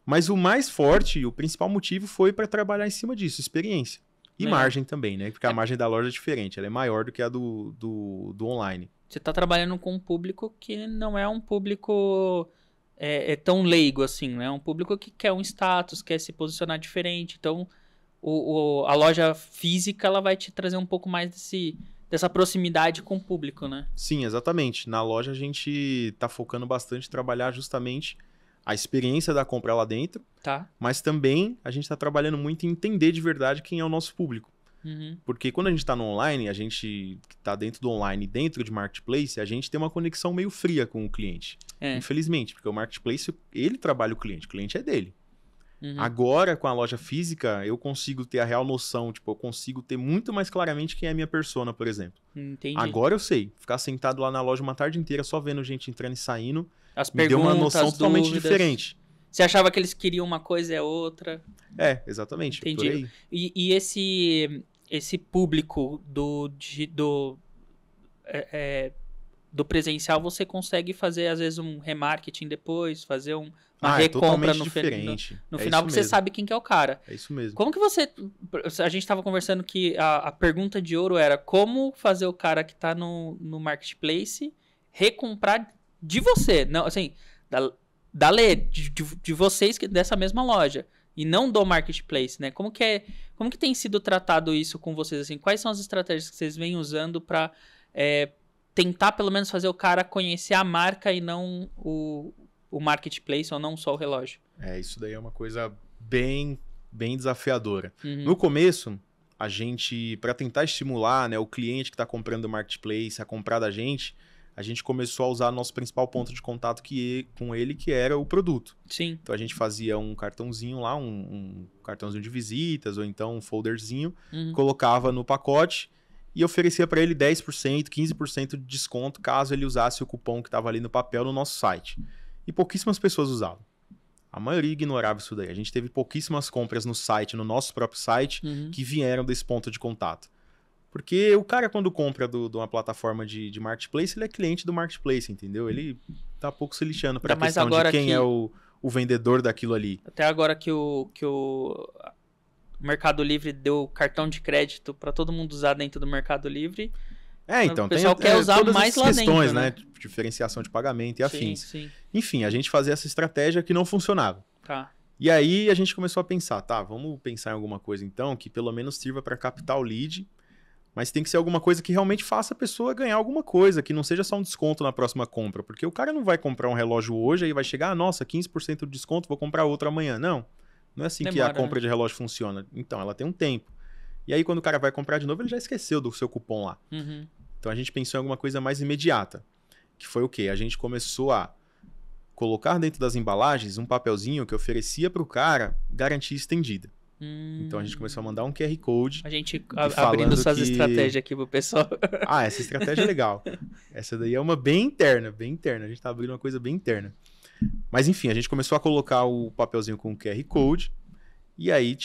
Mas o mais forte, o principal motivo foi para trabalhar em cima disso, experiência. E margem também, né? Porque a margem da loja é diferente, ela é maior do que a do online. Você tá trabalhando com um público que não é um público... É tão leigo assim, né? É um público que quer um status, quer se posicionar diferente. Então, a loja física ela vai te trazer um pouco mais dessa proximidade com o público, né? Sim, exatamente. Na loja a gente tá focando bastante em trabalhar justamente a experiência da compra lá dentro, mas também a gente tá trabalhando muito em entender de verdade quem é o nosso público. Porque quando a gente tá no online, a gente tá dentro do online e dentro de marketplace, a gente tem uma conexão meio fria com o cliente. Infelizmente, porque o marketplace, ele trabalha o cliente é dele. Agora, com a loja física, eu consigo ter a real noção, eu consigo ter muito mais claramente quem é a minha persona, por exemplo. Entendi. Agora eu sei, ficar sentado lá na loja uma tarde inteira só vendo gente entrando e saindo, as me deu uma noção totalmente diferente. Você achava que eles queriam uma coisa e é outra. Exatamente. Entendi. Por aí. E esse público do presencial você consegue fazer, às vezes, um remarketing depois, fazer uma recompra no final, porque você sabe quem que é o cara. É isso mesmo. Como que você... A gente estava conversando que a pergunta de ouro era como fazer o cara que está no marketplace recomprar de você. Não, assim, da Lê, de vocês dessa mesma loja. E não do marketplace, né? Como que tem sido tratado isso com vocês? Assim, quais são as estratégias que vocês vêm usando para tentar pelo menos fazer o cara conhecer a marca e não o marketplace ou não só o relógio? Isso daí é uma coisa bem desafiadora. Uhum. No começo, a gente, para tentar estimular, né, o cliente que está comprando do marketplace a comprar da gente, a gente começou a usar nosso principal ponto de contato com ele, que era o produto. Sim. Então a gente fazia um cartãozinho lá, um cartãozinho de visitas, ou então um folderzinho, colocava no pacote e oferecia para ele 10%, 15% de desconto caso ele usasse o cupom que estava ali no papel no nosso site. E pouquíssimas pessoas usavam. A maioria ignorava isso daí. A gente teve pouquíssimas compras no site, no nosso próprio site, que vieram desse ponto de contato. Porque o cara, quando compra de uma plataforma de marketplace, ele é cliente do marketplace, entendeu? Ele tá pouco se lixando para a questão de quem é o vendedor daquilo ali. Até agora que o Mercado Livre deu cartão de crédito para todo mundo usar dentro do Mercado Livre. Então o pessoal quer usar todas mais lá questões, dentro, né? Diferenciação de pagamento e afins. Sim. Enfim, a gente fazia essa estratégia que não funcionava. Tá. E aí a gente começou a pensar, vamos pensar em alguma coisa então que pelo menos sirva para captar o lead, mas tem que ser alguma coisa que realmente faça a pessoa ganhar alguma coisa, que não seja só um desconto na próxima compra, porque o cara não vai comprar um relógio hoje e vai chegar, nossa, 15% de desconto, vou comprar outro amanhã. Não é assim que a compra de relógio funciona. Então, ela tem um tempo. E aí quando o cara vai comprar de novo, ele já esqueceu do seu cupom lá. Então a gente pensou em alguma coisa mais imediata, que foi o quê? A gente começou a colocar dentro das embalagens um papelzinho que oferecia para o cara garantia estendida. Então a gente começou a mandar um QR Code. A gente abrindo suas estratégias aqui pro pessoal. Essa estratégia é legal. Essa daí é uma bem interna. A gente tá abrindo uma coisa bem interna. Mas enfim, a gente começou a colocar o papelzinho com o QR Code. E aí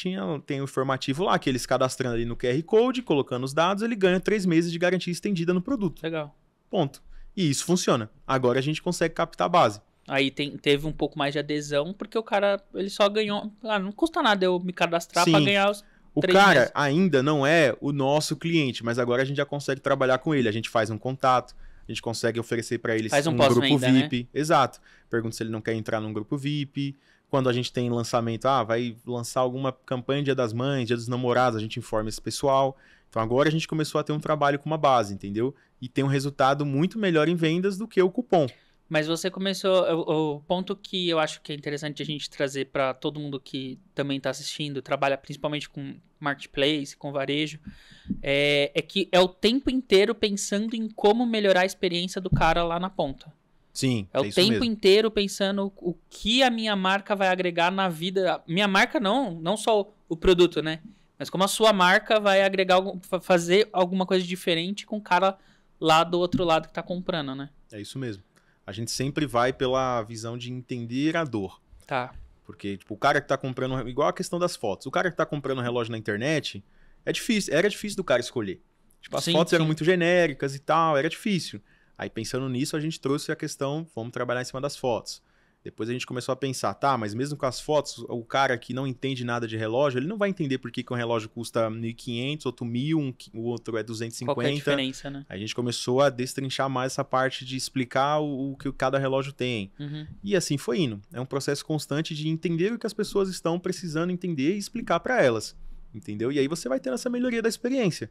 tem o informativo lá, que eles cadastrando ali no QR Code, colocando os dados, ele ganha 3 meses de garantia estendida no produto. Legal. Ponto. E isso funciona. Agora a gente consegue captar a base. Aí teve um pouco mais de adesão, porque o cara, ele só ganhou... não custa nada eu me cadastrar Sim. para ganhar os 3 O cara meses. ainda não é o nosso cliente, mas agora a gente já consegue trabalhar com ele. A gente faz um contato, a gente consegue oferecer para ele Faz um grupo pós-venda, VIP. né? Exato. Pergunta se ele não quer entrar num grupo VIP. Quando a gente tem lançamento, vai lançar alguma campanha Dia das Mães, Dia dos Namorados, a gente informa esse pessoal. Então agora a gente começou a ter um trabalho com uma base, entendeu? E tem um resultado muito melhor em vendas do que o cupom. Mas você começou... O ponto que eu acho que é interessante a gente trazer para todo mundo que também está assistindo, trabalha principalmente com marketplace, com varejo, é que é o tempo inteiro pensando em como melhorar a experiência do cara lá na ponta. Sim, é o tempo inteiro pensando o que a minha marca vai agregar na vida. Minha marca não só o produto, né? Mas como a sua marca vai agregar, fazer alguma coisa diferente com o cara lá do outro lado que está comprando, né? É isso mesmo. A gente sempre vai pela visão de entender a dor. Tá. Porque, tipo, o cara que tá comprando... Igual a questão das fotos. O cara que tá comprando um relógio na internet, era difícil do cara escolher. Tipo, as fotos eram muito genéricas e tal, era difícil. Aí, pensando nisso, a gente trouxe a questão, vamos trabalhar em cima das fotos. Depois a gente começou a pensar, mas mesmo com as fotos, o cara que não entende nada de relógio, ele não vai entender por que um relógio custa 1.500, outro 1.000, o outro é 250. Qual que é a diferença, né? A gente começou a destrinchar mais essa parte de explicar o que cada relógio tem. E assim foi indo. É um processo constante de entender o que as pessoas estão precisando entender e explicar para elas. Entendeu? E aí você vai tendo essa melhoria da experiência.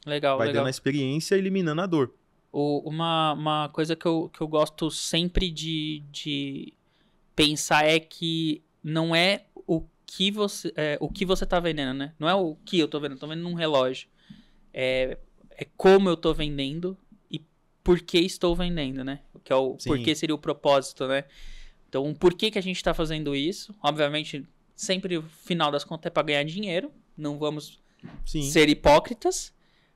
Legal, vai dando a experiência eliminando a dor. Uma coisa que eu gosto sempre de pensar é que não é o que você tá vendendo, né? Não é o que eu tô vendendo num relógio. É como eu tô vendendo e por que estou vendendo, né? Que é o porquê seria o propósito, né? Então, por que a gente tá fazendo isso? Obviamente, sempre o final das contas é para ganhar dinheiro. Não vamos ser hipócritas.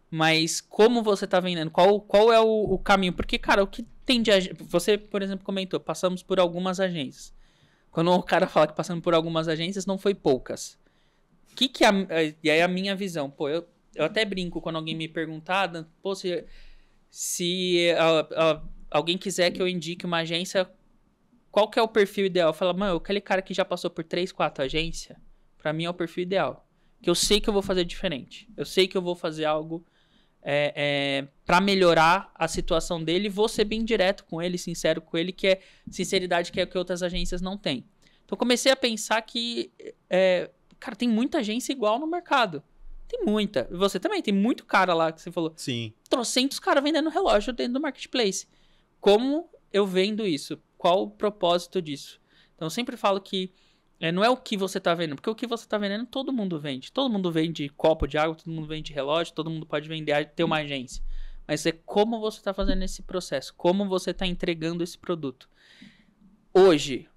Mas como você tá vendendo? Qual é o caminho? Porque, cara, o que tem de... Você, por exemplo, comentou, passamos por algumas agências. Quando o cara fala que passamos por algumas agências, não foi poucas. E aí a minha visão, eu até brinco quando alguém me pergunta, se alguém quiser que eu indique uma agência, qual que é o perfil ideal? Eu falo, mano, aquele cara que já passou por 3, 4 agências, pra mim é o perfil ideal. Que eu sei que eu vou fazer diferente. Eu sei que eu vou fazer algo pra melhorar a situação dele. E vou ser bem direto com ele, sincero com ele, que é sinceridade que é o que outras agências não têm. Então eu comecei a pensar que, cara, tem muita agência igual no mercado. Tem muita. Você também, tem muito cara lá que você falou. Sim. Trocentos caras vendendo relógio dentro do marketplace. Como eu vendo isso? Qual o propósito disso? Então eu sempre falo que não é o que você tá vendendo, porque o que você tá vendendo todo mundo vende. Todo mundo vende copo de água, todo mundo vende relógio, todo mundo pode vender, ter uma agência. Mas é como você tá fazendo esse processo, como você tá entregando esse produto. Hoje,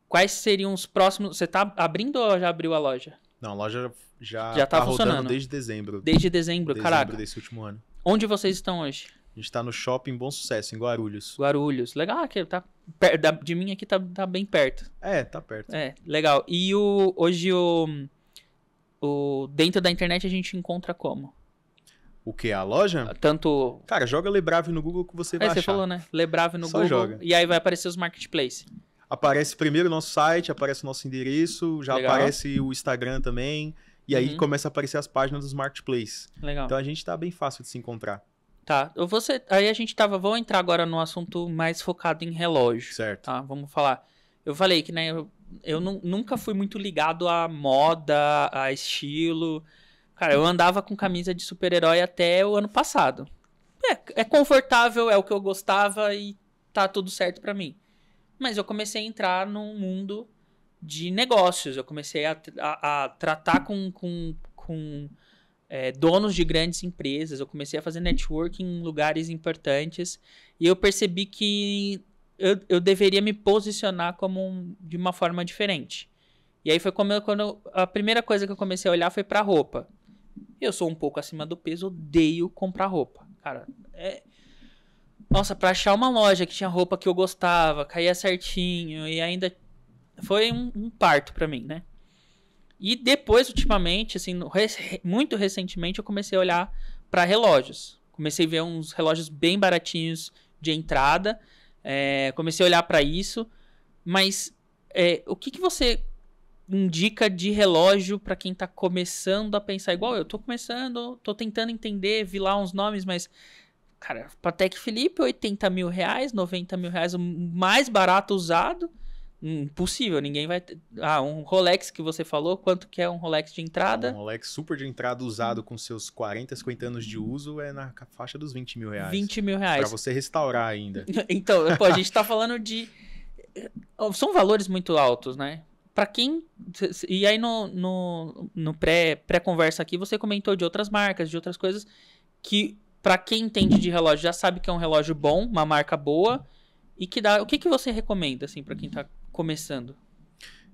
quais seriam os próximos... Você tá abrindo ou já abriu a loja? Não, a loja já tá rodando funcionando desde dezembro. Desde dezembro, caraca. Desse último ano. Onde vocês estão hoje? A gente tá no shopping Bom Sucesso, em Guarulhos. Guarulhos. Legal, que tá de mim aqui tá bem perto. Tá perto. Legal. E hoje dentro da internet a gente encontra como? O que? A loja? Tanto... Cara, joga Lebrave no Google que você vai achar. Você falou, né? Lebrave no Só Google. joga. E aí vai aparecer os marketplaces. Aparece primeiro o nosso site, aparece o nosso endereço, já Legal. aparece o Instagram também. E aí começa a aparecer as páginas dos marketplaces. Legal. Então a gente tá bem fácil de se encontrar. Tá. Aí a gente vou entrar agora no assunto mais focado em relógio. Certo. Tá, vamos falar. Eu falei que, né, eu nunca fui muito ligado à moda, a estilo. Cara, eu andava com camisa de super-herói até o ano passado. É confortável, é o que eu gostava e tá tudo certo pra mim. Mas eu comecei a entrar num mundo de negócios. Eu comecei a tratar com donos de grandes empresas. Eu comecei a fazer networking em lugares importantes. E eu percebi que eu deveria me posicionar de uma forma diferente. E aí foi quando a primeira coisa que eu comecei a olhar foi pra roupa. Eu sou um pouco acima do peso, odeio comprar roupa. Cara, nossa, pra achar uma loja que tinha roupa que eu gostava, caía certinho, e ainda foi um parto pra mim, né? E depois, ultimamente, assim, muito recentemente, eu comecei a olhar pra relógios. Comecei a ver uns relógios bem baratinhos de entrada, comecei a olhar pra isso, mas o que você indica de relógio pra quem tá começando a pensar igual eu? Tô começando, tô tentando entender, vi lá uns nomes, mas... Cara, Patek Philippe, 80 mil reais, 90 mil reais, o mais barato usado. Impossível, ninguém vai ter... um Rolex que você falou, quanto que é um Rolex de entrada? Um Rolex super de entrada usado com seus 40, 50 anos de uso é na faixa dos 20 mil reais. 20 mil reais. Pra você restaurar ainda. Então, a gente tá falando de... São valores muito altos, né? Pra quem... E aí no pré-conversa aqui, você comentou de outras marcas, de outras coisas que... Pra quem entende de relógio, já sabe que é um relógio bom, uma marca boa, e que dá... O que você recomenda, assim, pra quem tá começando?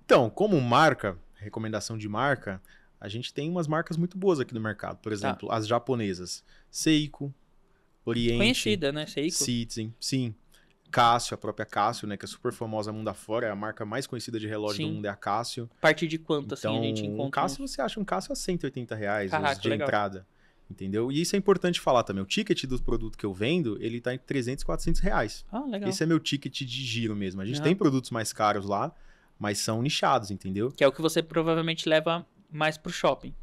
Então, como marca, recomendação de marca, a gente tem umas marcas muito boas aqui no mercado. Por exemplo, as japonesas. Seiko, Oriente... Conhecida, né? Seiko. Citizen, sim. Casio, a própria Casio, né? Que é super famosa mundo afora. É a marca mais conhecida de relógio do mundo, é a Casio. A partir de quanto, assim, então, a gente encontra? Um Casio, você acha um Casio a 180 reais, Caraca, de legal. entrada. Entendeu? E isso é importante falar também. O ticket do produto que eu vendo, ele tá em 300, 400 reais. Legal. Esse é meu ticket de giro mesmo. A gente tem produtos mais caros lá, mas são nichados, entendeu? Que é o que você provavelmente leva mais pro shopping.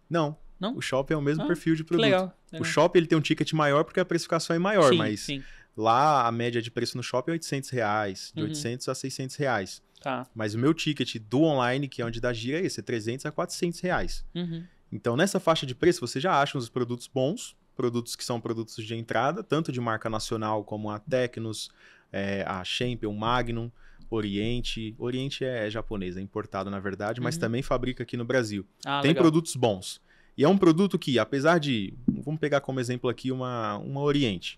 Não. O shopping é o mesmo perfil de produto. Legal. O shopping ele tem um ticket maior porque a precificação é maior, mas sim. Lá a média de preço no shopping é 800 reais, de 800 a 600 reais. Tá. Mas o meu ticket do online, que é onde dá giro, é esse, é 300 a 400 reais. Então, nessa faixa de preço, você já acha uns produtos bons, produtos que são produtos de entrada, tanto de marca nacional como a Tecnos, a Champion, Magnum, Oriente. Oriente é japonesa, é importado na verdade, mas também fabrica aqui no Brasil. Tem legal. produtos bons. E é um produto que, apesar de... Vamos pegar como exemplo aqui uma Oriente.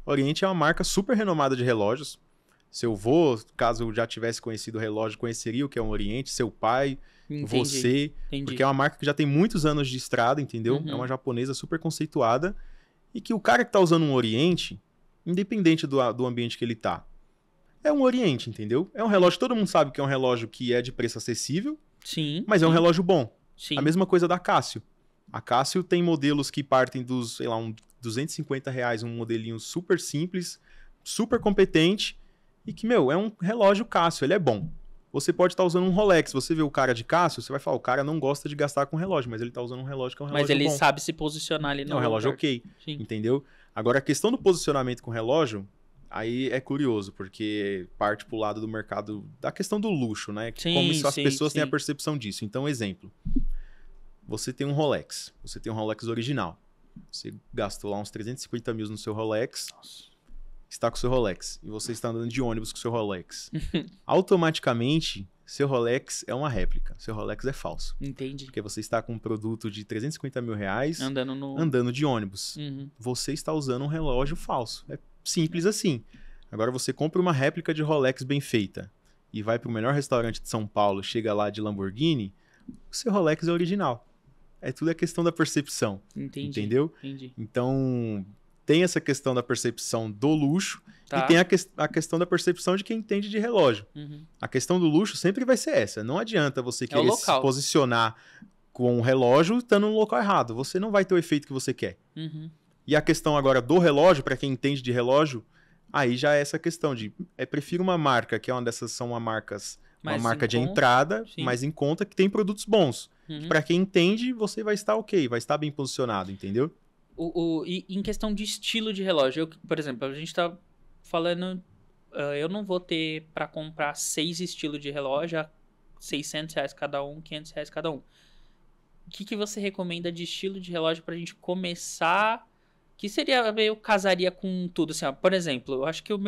Oriente é uma marca super renomada de relógios. Seu avô, caso eu já tivesse conhecido o relógio, conheceria o que é um Oriente, seu pai... Entendi. Porque é uma marca que já tem muitos anos de estrada, entendeu? É uma japonesa super conceituada e que o cara que tá usando um Oriente, independente do ambiente que ele tá, é um Oriente, entendeu? É um relógio, todo mundo sabe que é um relógio que é de preço acessível, mas é um relógio bom. A mesma coisa da Casio. A Casio tem modelos que partem dos, sei lá, R$250, um modelinho super simples, super competente e que, meu, é um relógio Casio, ele é bom. Você pode estar usando um Rolex, você vê o cara de Casio, você vai falar, o cara não gosta de gastar com relógio, mas ele tá usando um relógio que é um relógio Mas ele bom. sabe se posicionar ali no É um relógio lugar. ok, Sim. entendeu? Agora, a questão do posicionamento com relógio, aí é curioso, porque parte pro lado do mercado, da questão do luxo, né? Sim, Como isso, as sim, pessoas têm a sim. percepção disso. Então, exemplo, você tem um Rolex original. Você gastou lá uns 350 mil no seu Rolex, Nossa. está com o seu Rolex, e você está andando de ônibus com o seu Rolex. Automaticamente, seu Rolex é uma réplica, seu Rolex é falso. Entendi. Porque você está com um produto de 350 mil reais Andando de ônibus. Uhum. Você está usando um relógio falso. É simples assim. Agora você compra uma réplica de Rolex bem feita e vai para o melhor restaurante de São Paulo, chega lá de Lamborghini, o seu Rolex é original. É tudo a questão da percepção. Entendi. Entendeu? Entendi. Então, tem essa questão da percepção do luxo Tá. e tem a questão da percepção de quem entende de relógio. Uhum. A questão do luxo sempre vai ser essa. Não adianta você o querer se local. posicionar com um relógio estando no local errado. Você não vai ter o efeito que você quer. Uhum. E a questão agora do relógio, para quem entende de relógio, aí já é essa questão de prefiro uma marca que é uma dessas são uma Mais marca em de conta, entrada, sim. mais em conta, que tem produtos bons. Uhum. Para quem entende, você vai estar ok, vai estar bem posicionado, entendeu? E em questão de estilo de relógio, por exemplo, a gente tá falando, eu não vou ter para comprar 6 estilos de relógio a R$600 cada um, R$500 cada um. O que você recomenda de estilo de relógio pra gente começar? Que seria, eu casaria com tudo, assim, ó. Por exemplo, eu acho que eu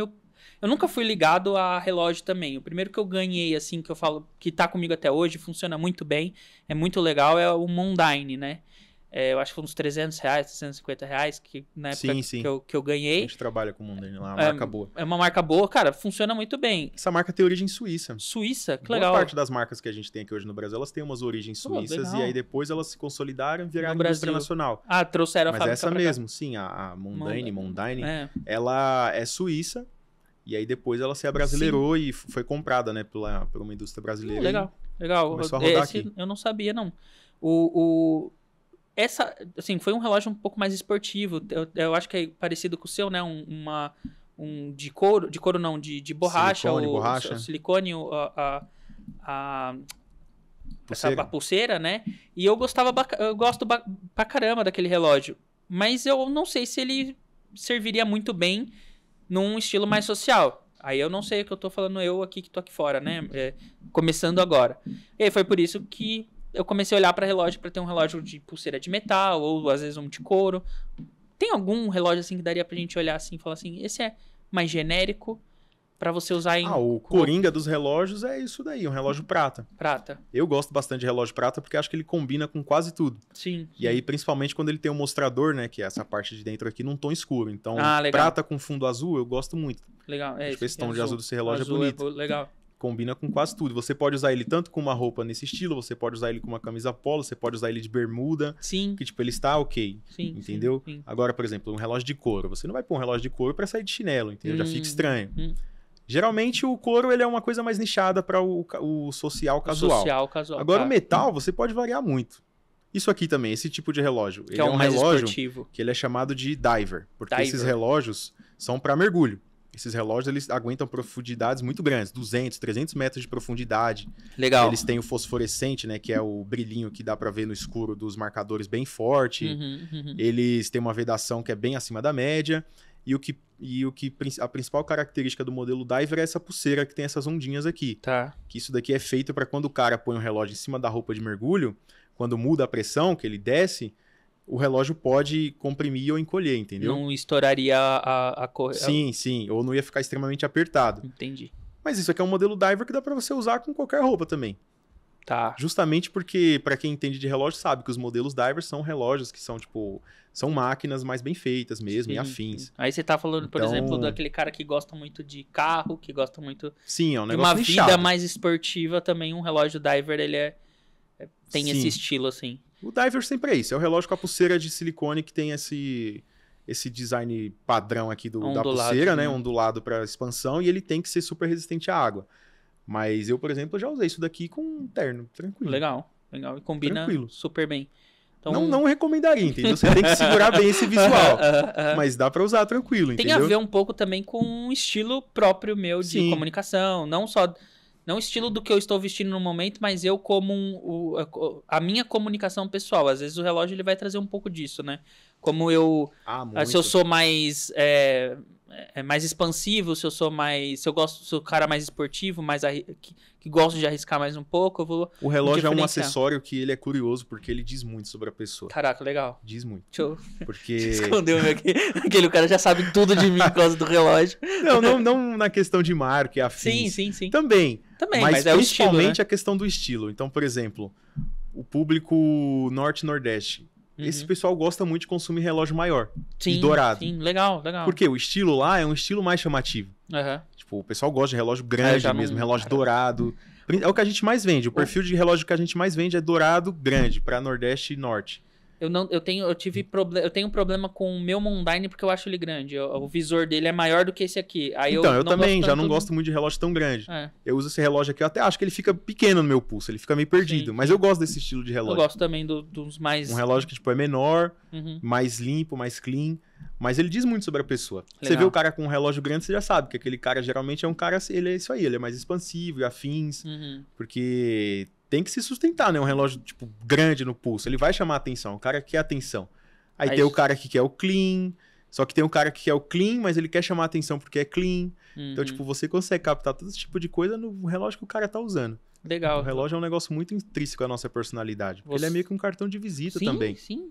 nunca fui ligado a relógio também. O primeiro que eu ganhei, assim, que eu falo que tá comigo até hoje, funciona muito bem, é muito legal, é o Mondyne, né? Eu acho que foi uns R$300, R$350, que na época Sim. que eu ganhei. A gente trabalha com o Mondyne lá, uma marca boa. É uma marca boa, cara, funciona muito bem. Essa marca tem origem suíça. Suíça, que Boa legal. parte das marcas que a gente tem aqui hoje no Brasil, elas têm umas origens suíças legal. e aí depois elas se consolidaram e viraram No indústria Brasil. nacional. Ah, trouxeram a Mas fábrica essa pra cá. mesmo, sim, a Mondyne, É. ela é suíça e aí depois ela se abrasileirou e foi comprada, né, por uma indústria brasileira. Legal. Começou a rodar aqui. Eu não sabia, não. Essa, assim, foi um relógio um pouco mais esportivo. Eu acho que é parecido com o seu, né? Um de couro não, de borracha. Borracha. O silicone, a pulseira, né? E eu gosto pra caramba daquele relógio. Mas eu não sei se ele serviria muito bem num estilo mais social. Aí eu não sei o que eu tô falando, eu aqui que tô aqui fora, né? Começando agora. E aí foi por isso que eu comecei a olhar para relógio, para ter um relógio de pulseira de metal, ou às vezes um de couro. Tem algum relógio assim que daria pra gente olhar assim e falar assim, esse é mais genérico para você usar em... o coringa dos relógios é isso daí, um relógio prata. Prata. Eu gosto bastante de relógio prata porque acho que ele combina com quase tudo. Sim. E aí, principalmente quando ele tem um mostrador, né, que é essa parte de dentro aqui, num tom escuro. Então, legal. prata com fundo azul, eu gosto muito. Legal. Acho que esse tom de azul desse relógio é bonito. Legal. Combina com quase tudo. Você pode usar ele tanto com uma roupa nesse estilo, você pode usar ele com uma camisa polo, você pode usar ele de bermuda. Sim. Que, tipo, ele está ok. Sim. Entendeu? Sim. Agora, por exemplo, um relógio de couro. Você não vai pôr um relógio de couro pra sair de chinelo, entendeu? Já fica estranho. Geralmente, o couro ele é uma coisa mais nichada para o social casual. Social casual. Agora, o metal, você pode variar muito. Isso aqui também, esse tipo de relógio. Que ele é um mais relógio esportivo. que ele é chamado de diver. Porque Diver. esses relógios são para mergulho. Esses relógios, eles aguentam profundidades muito grandes, 200, 300 metros de profundidade. Legal. Eles têm o fosforescente, né, que é o brilhinho que dá para ver no escuro dos marcadores bem forte. Eles têm uma vedação que é bem acima da média. A principal característica do modelo Diver é essa pulseira que tem essas ondinhas aqui. Tá. Que isso daqui é feito para quando o cara põe um relógio em cima da roupa de mergulho, quando muda a pressão, que ele desce, o relógio pode comprimir ou encolher, entendeu? Não estouraria a cor. Sim. Ou não ia ficar extremamente apertado. Entendi. Mas isso aqui é um modelo Diver que dá para você usar com qualquer roupa também. Tá. Justamente porque, para quem entende de relógio, sabe que os modelos Diver são relógios que são, tipo, são máquinas mais bem feitas mesmo, e afins. Sim. Aí você tá falando, por Então- exemplo, daquele cara que gosta muito de carro, que gosta muito Sim, é um de negócio uma nichado. vida mais esportiva também. Um relógio Diver, ele tem Sim. esse estilo, assim. O Diver sempre é isso. É o relógio com a pulseira de silicone que tem esse design padrão aqui da Ondulado, pulseira, né? né? Ondulado para expansão, e ele tem que ser super resistente à água. Mas eu, por exemplo, já usei isso daqui com um terno, tranquilo. Legal. E combina Tranquilo. super bem. Então... Não recomendaria, entendeu? Você tem que segurar bem esse visual. Mas dá pra usar tranquilo, entendeu? Tem a ver um pouco também com um estilo próprio meu de Sim. comunicação. Não o estilo do que eu estou vestindo no momento, mas eu como a minha comunicação pessoal. Às vezes o relógio ele vai trazer um pouco disso, né? Como se eu sou mais... mais expansivo, se eu sou o cara mais esportivo, que gosto de arriscar mais um pouco, eu vou... O relógio é um acessório que ele é curioso, porque ele diz muito sobre a pessoa. Caraca, legal. Diz muito. Deixa eu... Porque... Escondeu aqui. Aquele cara já sabe tudo de mim por causa do relógio. Não na questão de marca e afins. Sim. Também, mas é o estilo, principalmente né? a questão do estilo. Então, por exemplo, o público norte-nordeste. Esse pessoal gosta muito de consumir relógio maior e dourado. Sim, legal. Porque o estilo lá é um estilo mais chamativo. Tipo, o pessoal gosta de relógio grande mesmo, relógio dourado. É o que a gente mais vende. O perfil de relógio que a gente mais vende é dourado grande, para Nordeste e Norte. Eu tenho um problema com o meu Mondine porque eu acho ele grande. O visor dele é maior do que esse aqui. Aí eu também já não gosto muito de relógio tão grande. Eu uso esse relógio aqui, eu até acho que ele fica pequeno no meu pulso, ele fica meio perdido. Mas eu gosto desse estilo de relógio. Eu gosto também dos mais... Um relógio que tipo, é menor, mais limpo, mais clean. Mas ele diz muito sobre a pessoa. Legal. Você vê o cara com um relógio grande, você já sabe que aquele cara geralmente é um cara... Ele é isso aí, ele é mais expansivo e afins. Porque... tem que se sustentar, né? Um relógio, tipo, grande no pulso. Ele vai chamar a atenção. O cara quer atenção. Aí tem o cara que quer o clean. Só que tem um cara que quer o clean, mas ele quer chamar a atenção porque é clean. Então, tipo, você consegue captar todo esse tipo de coisa no relógio que o cara tá usando. Legal. O relógio é um negócio muito intrínseco à nossa personalidade. Ele é meio que um cartão de visita também. Sim.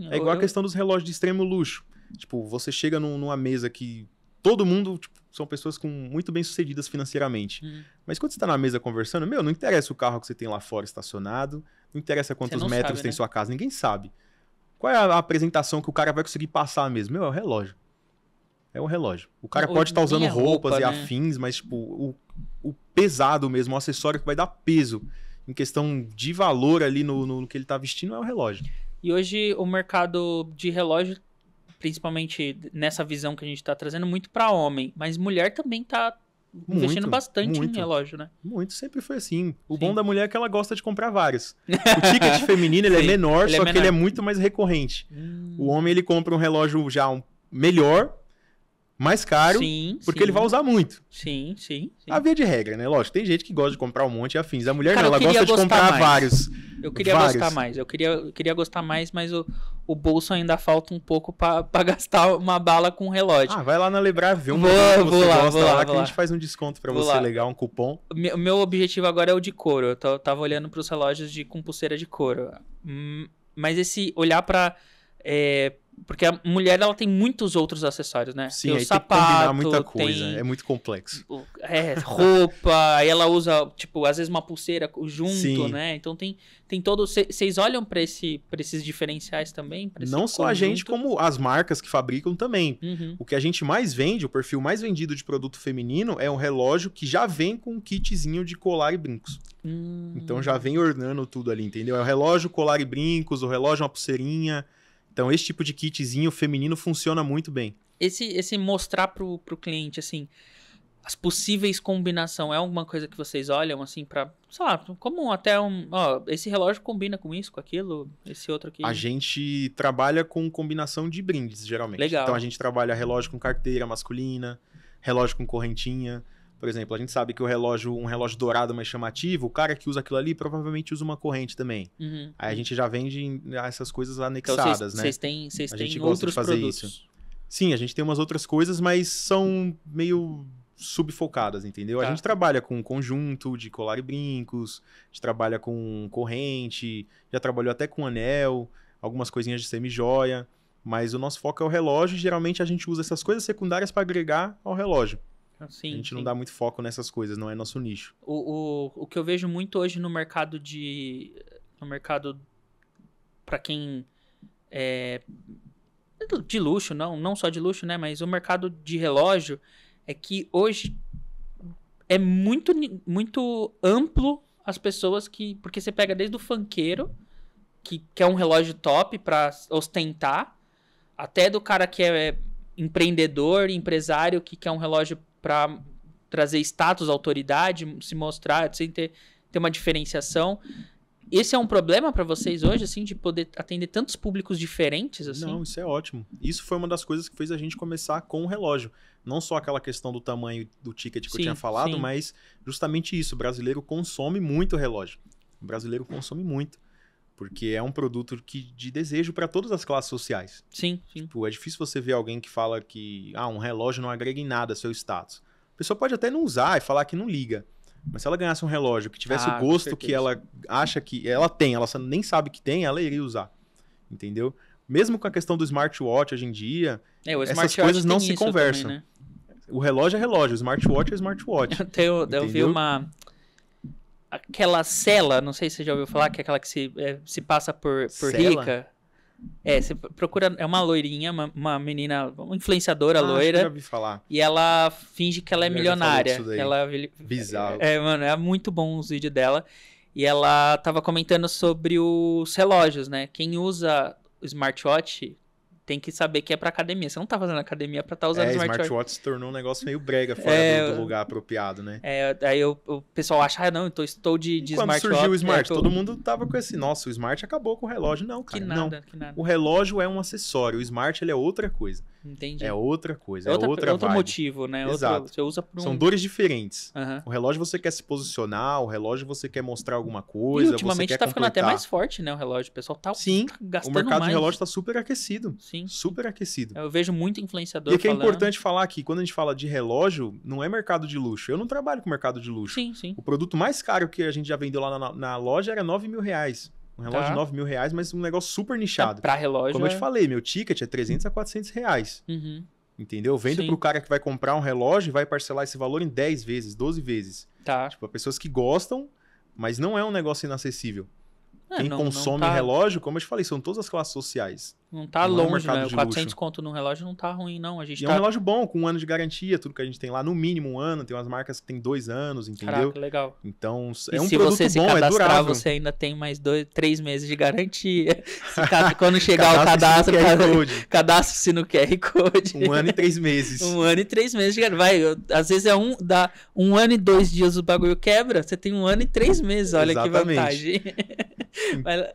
É igual a questão dos relógios de extremo luxo. Tipo, você chega numa mesa que todo mundo... Tipo, são pessoas muito bem-sucedidas financeiramente. Mas quando você tá na mesa conversando, não interessa o carro que você tem lá fora estacionado, não interessa quantos metros tem sua casa, ninguém sabe. Qual é a apresentação que o cara vai conseguir passar mesmo? É o relógio. É o relógio. O cara pode estar usando roupas e afins, mas tipo, o pesado mesmo, o acessório que vai dar peso em questão de valor ali no que ele tá vestindo é o relógio. E hoje o mercado de relógio, principalmente nessa visão que a gente tá trazendo, muito para homem. Mas mulher também tá investindo bastante em relógio, né? Muito, sempre foi assim. O bom da mulher é que ela gosta de comprar vários. O ticket feminino ele é menor, só que ele é muito mais recorrente. O homem ele compra um relógio já melhor, mais caro, porque ele vai usar muito. Sim. A via de regra, né? Lógico, tem gente que gosta de comprar um monte de afins. A mulher não, ela gosta de comprar vários. Eu queria gostar mais. Eu queria gostar mais, mas o bolso ainda falta um pouco pra gastar uma bala com relógio. Vai lá na Lebrar, ver um modelo que você gosta lá, que a gente faz um desconto pra você, legal, um cupom. Meu objetivo agora é o de couro. Eu tava olhando pros relógios com pulseira de couro. Mas esse olhar pra... porque a mulher, ela tem muitos outros acessórios, né? Sim, tem aí sapato, tem que combinar muita coisa. É muito complexo. Roupa, aí ela usa, tipo, às vezes uma pulseira junto, Sim. né? Então tem todo... Vocês olham pra esses diferenciais também? Não só a gente, como as marcas que fabricam também. O que a gente mais vende, o perfil mais vendido de produto feminino, é um relógio que já vem com um kitzinho de colar e brincos. Então já vem ornando tudo ali, entendeu? É o relógio, colar e brincos, o relógio, uma pulseirinha... Então, esse tipo de kitzinho feminino funciona muito bem. Esse mostrar pro cliente, assim, as possíveis combinações, é alguma coisa que vocês olham, assim, pra... Sei lá, como até esse relógio combina com isso, com aquilo, esse outro aqui? A gente trabalha com combinação de brindes, geralmente. Legal. Então, a gente trabalha relógio com carteira masculina, relógio com correntinha... Por exemplo, a gente sabe que um relógio dourado mais chamativo, o cara que usa aquilo ali provavelmente usa uma corrente também. Aí a gente já vende essas coisas anexadas, então, né? Vocês têm gosta outros de fazer produtos. Isso. Sim, a gente tem umas outras coisas, mas são meio subfocadas, entendeu? Tá. A gente trabalha com conjunto de colar e brincos, a gente trabalha com corrente, já trabalhou até com anel, algumas coisinhas de semi-joia, mas o nosso foco é o relógio e geralmente a gente usa essas coisas secundárias para agregar ao relógio. Sim, a gente não dá muito foco nessas coisas, não é nosso nicho. O que eu vejo muito hoje no mercado para quem é de luxo, não só de luxo, né? Mas o mercado de relógio é que hoje é muito, muito amplo as pessoas que... Porque você pega desde o funkeiro, que quer um relógio top para ostentar, até do cara que é empreendedor, empresário, que quer um relógio para trazer status, autoridade, se mostrar, sem ter uma diferenciação. esse é um problema pra vocês hoje, assim, de poder atender tantos públicos diferentes, assim? Não, isso é ótimo. Isso foi uma das coisas que fez a gente começar com o relógio. Não só aquela questão do tamanho do ticket que eu tinha falado, mas justamente isso. O brasileiro consome muito relógio. O brasileiro consome muito. Porque é um produto de desejo para todas as classes sociais. Sim. Tipo, é difícil você ver alguém que fala que um relógio não agrega em nada ao seu status. A pessoa pode até não usar e falar que não liga. Mas se ela ganhasse um relógio que tivesse o gosto que ela acha que ela tem, ela nem sabe que tem, ela iria usar. Entendeu? Mesmo com a questão do smartwatch hoje em dia, essas coisas não se conversam. Também, né? O relógio é relógio, o smartwatch é smartwatch. Eu vi aquela Sela, não sei se você já ouviu falar, que é aquela que se passa por rica. Você procura, é uma loirinha, uma menina, uma influenciadora loira. Acho que já ouvi falar. E ela finge que ela é milionária. Bizarro. Mano, é muito bom os vídeos dela. E ela tava comentando sobre os relógios, né? Quem usa o smartwatch tem que saber que é pra academia. Você não tá fazendo academia pra estar usando smartwatch se tornou um negócio meio brega fora do lugar apropriado, né? Aí o pessoal acha, não, então estou de smartwatch. Quando surgiu o smart, todo mundo tava com esse, nossa, o smart acabou com o relógio. Não, cara, que nada. O relógio é um acessório, o smart ele é outra coisa. Entendi. É outra coisa, outro vibe. Motivo, né? Exato. Você usa por São dores diferentes. Uhum. O relógio você quer se posicionar, o relógio você quer mostrar alguma coisa, e ultimamente você quer tá ficando completar. até mais forte, né, o relógio. O pessoal tá gastando o mercado mais. de relógio tá super aquecido. Sim. Super aquecido. Eu vejo muito influenciador E o que é importante falar aqui, quando a gente fala de relógio, não é mercado de luxo. Eu não trabalho com mercado de luxo. Sim. O produto mais caro que a gente já vendeu lá na loja era R$9.000. Um relógio de R$9.000, mas um negócio super nichado. Pra relógio. Como eu te falei, meu ticket é R$300 a R$400. Uhum. Entendeu? Vendo pro cara que vai comprar um relógio e vai parcelar esse valor em 10 vezes, 12 vezes. Tá. Tipo, pessoas que gostam, mas não é um negócio inacessível. Quem não consome relógio, como eu te falei, são todas as classes sociais. Não tá longe, né? 400 conto no relógio não tá ruim, não. A gente é um relógio bom, com 1 ano de garantia, tudo que a gente tem lá, no mínimo 1 ano. Tem umas marcas que tem 2 anos, entendeu? Caraca, legal. Então, é um produto bom, é durável. Se você se cadastrar, você ainda tem mais 3 meses de garantia. Quando chegar o cadastro-se no QR Code. 1 ano e 3 meses. 1 ano e 3 meses de garantia. Às vezes dá 1 ano e 2 dias o bagulho quebra, você tem 1 ano e 3 meses. Olha que vantagem. Mas,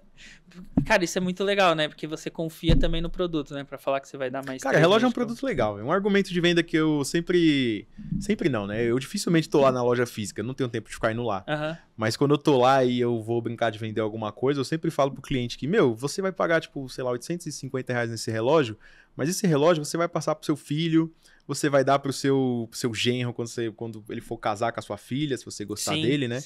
cara, isso é muito legal, né? Porque você confia também no produto, né? Pra falar que você vai dar mais... Cara, relógio é um produto legal. É um argumento de venda que eu sempre não, né? Eu dificilmente tô lá na loja física. Não tenho tempo de ficar indo lá. Uhum. Mas quando eu tô lá e eu vou brincar de vender alguma coisa, eu sempre falo pro cliente que, você vai pagar, tipo, sei lá, R$850 nesse relógio, mas esse relógio você vai passar pro seu filho, você vai dar pro seu genro quando ele for casar com a sua filha, se você gostar dele, né?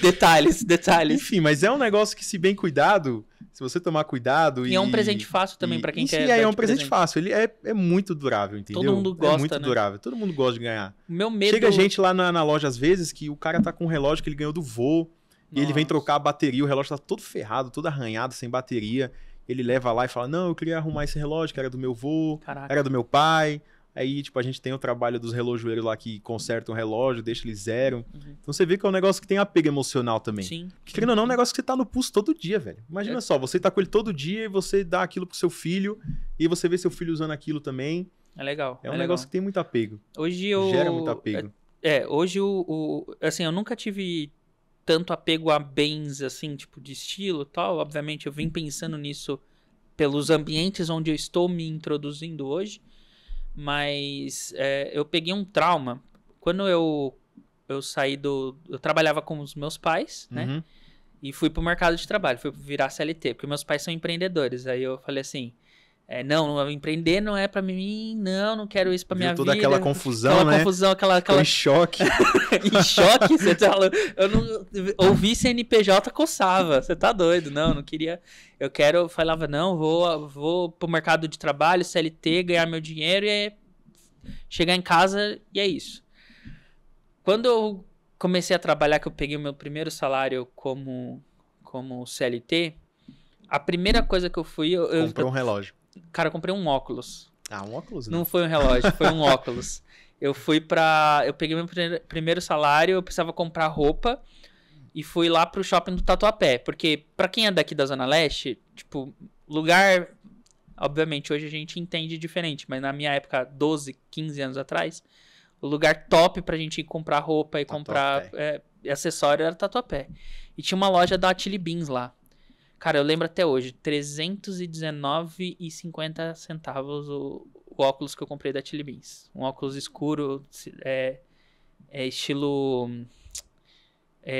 Detalhes. Enfim, mas é um negócio que, se bem cuidado, se você tomar cuidado... E é um presente fácil também pra quem quer... É um presente fácil. Ele é muito durável, entendeu? Todo mundo gosta, é muito durável. Todo mundo gosta de ganhar. Meu medo... Chega gente lá na loja, às vezes, que o cara tá com um relógio que ele ganhou do vô, e ele vem trocar a bateria, o relógio tá todo ferrado, todo arranhado, sem bateria. Ele leva lá e fala, não, eu queria arrumar esse relógio, que era do meu vô, era do meu pai. Aí, tipo, a gente tem o trabalho dos relojoeiros lá que consertam o relógio, deixa ele zero. Uhum. Então você vê que é um negócio que tem apego emocional também. Sim. Que, querendo ou não, é um negócio que você tá no pulso todo dia, velho. Imagina só, você tá com ele todo dia e você dá aquilo pro seu filho, e você vê seu filho usando aquilo também. É legal. É um negócio que tem muito apego. Hoje gera muito apego. Hoje assim, eu nunca tive tanto apego a bens, assim, tipo, de estilo e tal. Obviamente, eu vim pensando nisso pelos ambientes onde eu estou me introduzindo hoje. Mas eu peguei um trauma. Quando eu saí eu trabalhava com os meus pais, né? Uhum. E fui pro mercado de trabalho, fui virar CLT, porque meus pais são empreendedores. Aí eu falei assim, não, empreender não é pra mim, não quero isso pra minha vida. Toda aquela confusão, né? Aquela... Em choque. Em choque? Você tá falando? Eu não... Ouvi CNPJ coçava, você tá doido? Não queria... Eu falava, não, vou pro mercado de trabalho, CLT, ganhar meu dinheiro e chegar em casa e é isso. Quando eu comecei a trabalhar, que eu peguei o meu primeiro salário como CLT, a primeira coisa que eu fui... Comprou um relógio. Cara, eu comprei um óculos. Um óculos? Não foi um relógio, foi um óculos. Eu peguei meu primeiro salário, eu precisava comprar roupa e fui lá pro shopping do Tatuapé. Porque, pra quem é daqui da Zona Leste, tipo, lugar... Obviamente, hoje a gente entende diferente, mas na minha época, 12, 15 anos atrás, O lugar top pra gente ir comprar roupa e comprar acessório era Tatuapé. E tinha uma loja da Chili Beans lá. Cara, eu lembro até hoje, R$319,50 o óculos que eu comprei da Chili Beans. Um óculos escuro, estilo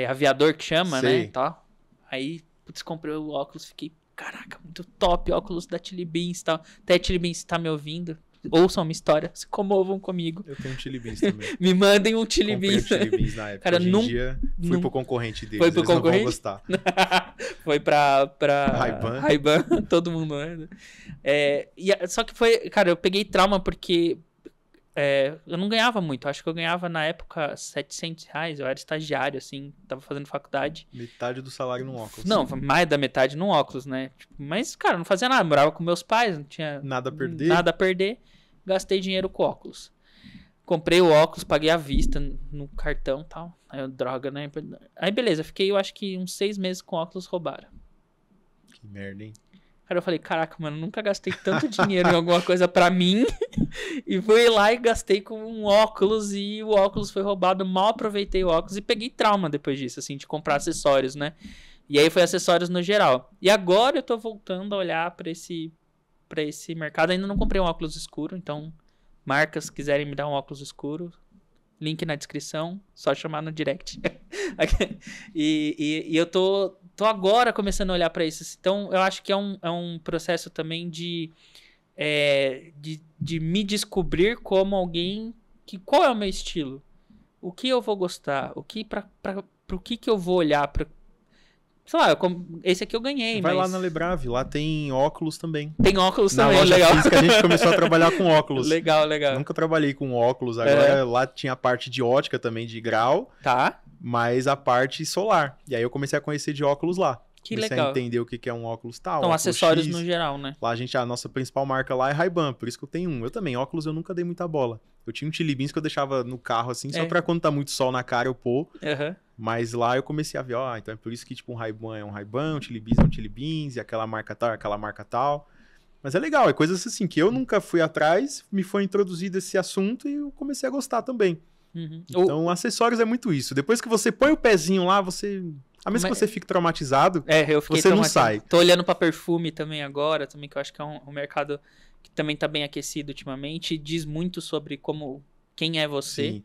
aviador que chama, Sei. né? Tá. Aí, putz, comprei o óculos, fiquei, caraca, muito top, óculos da Chili Beans e tal. Até a Chili Beans tá me ouvindo. Ouçam uma história, se comovam comigo. Eu tenho um Chili Beans também. Me mandem um Chili Comprei Beans. um Chili Beans na época. Cara, Hoje em dia, fui pro concorrente deles. Foi pro eles concorrente? Não vão gostar. Foi pra Ray-Ban, todo mundo, né? Só que foi, cara, eu peguei trauma porque eu não ganhava muito. Acho que eu ganhava na época R$700. Eu era estagiário, assim, tava fazendo faculdade. Metade do salário num óculos. Não, mais da metade num óculos, né? Mas, cara, não fazia nada. Eu morava com meus pais, não tinha Nada a perder. Nada a perder. Gastei dinheiro com óculos. Comprei o óculos, paguei à vista no cartão e tal. Aí eu, droga, né? Aí beleza, fiquei, eu acho que uns 6 meses com óculos, roubaram. Que merda, hein? Cara, eu falei, caraca, mano, nunca gastei tanto dinheiro em alguma coisa pra mim. E fui lá e gastei com um óculos e o óculos foi roubado. Mal aproveitei o óculos e peguei trauma depois disso, assim, de comprar acessórios, né? E aí foi acessórios no geral. E agora eu tô voltando a olhar pra esse mercado. Ainda não comprei um óculos escuro, então marcas quiserem me dar um óculos escuro, link na descrição, só chamar no direct. e eu tô agora começando a olhar pra isso. Então eu acho que é um processo também de me descobrir como alguém qual é o meu estilo, o que eu vou gostar, pro que eu vou olhar, sei lá, esse aqui eu ganhei, Vai mas... lá na Lebrave, lá tem óculos também. Tem óculos Na também, loja legal. física a gente começou a trabalhar com óculos. Legal. Nunca trabalhei com óculos, agora lá tinha a parte de ótica também, de grau, Tá. mas a parte solar. E aí eu comecei a conhecer de óculos lá. Que comecei legal. a entender o que é um óculos tal. Então, óculos acessórios X. no geral, né? Lá a nossa principal marca lá é Ray-Ban, por isso que eu tenho um. Eu também, óculos eu nunca dei muita bola. Eu tinha um Chili Beans que eu deixava no carro assim, só pra quando tá muito sol na cara eu pôr. Uhum. Mas lá eu comecei a ver, então é por isso que tipo um Ray-Ban é um Ray-Ban, um Chili Beans é um Chili Beans, e aquela marca tal é aquela marca tal. Mas é legal, é coisas assim que eu nunca fui atrás, me foi introduzido esse assunto e eu comecei a gostar também. Uhum. Então, acessórios é muito isso. Depois que você põe o pezinho lá, a menos que você fique traumatizado, eu fiquei você não sai. Tô olhando pra perfume também agora, também, que eu acho que é um mercado que também tá bem aquecido ultimamente, e diz muito sobre quem é você. Sim.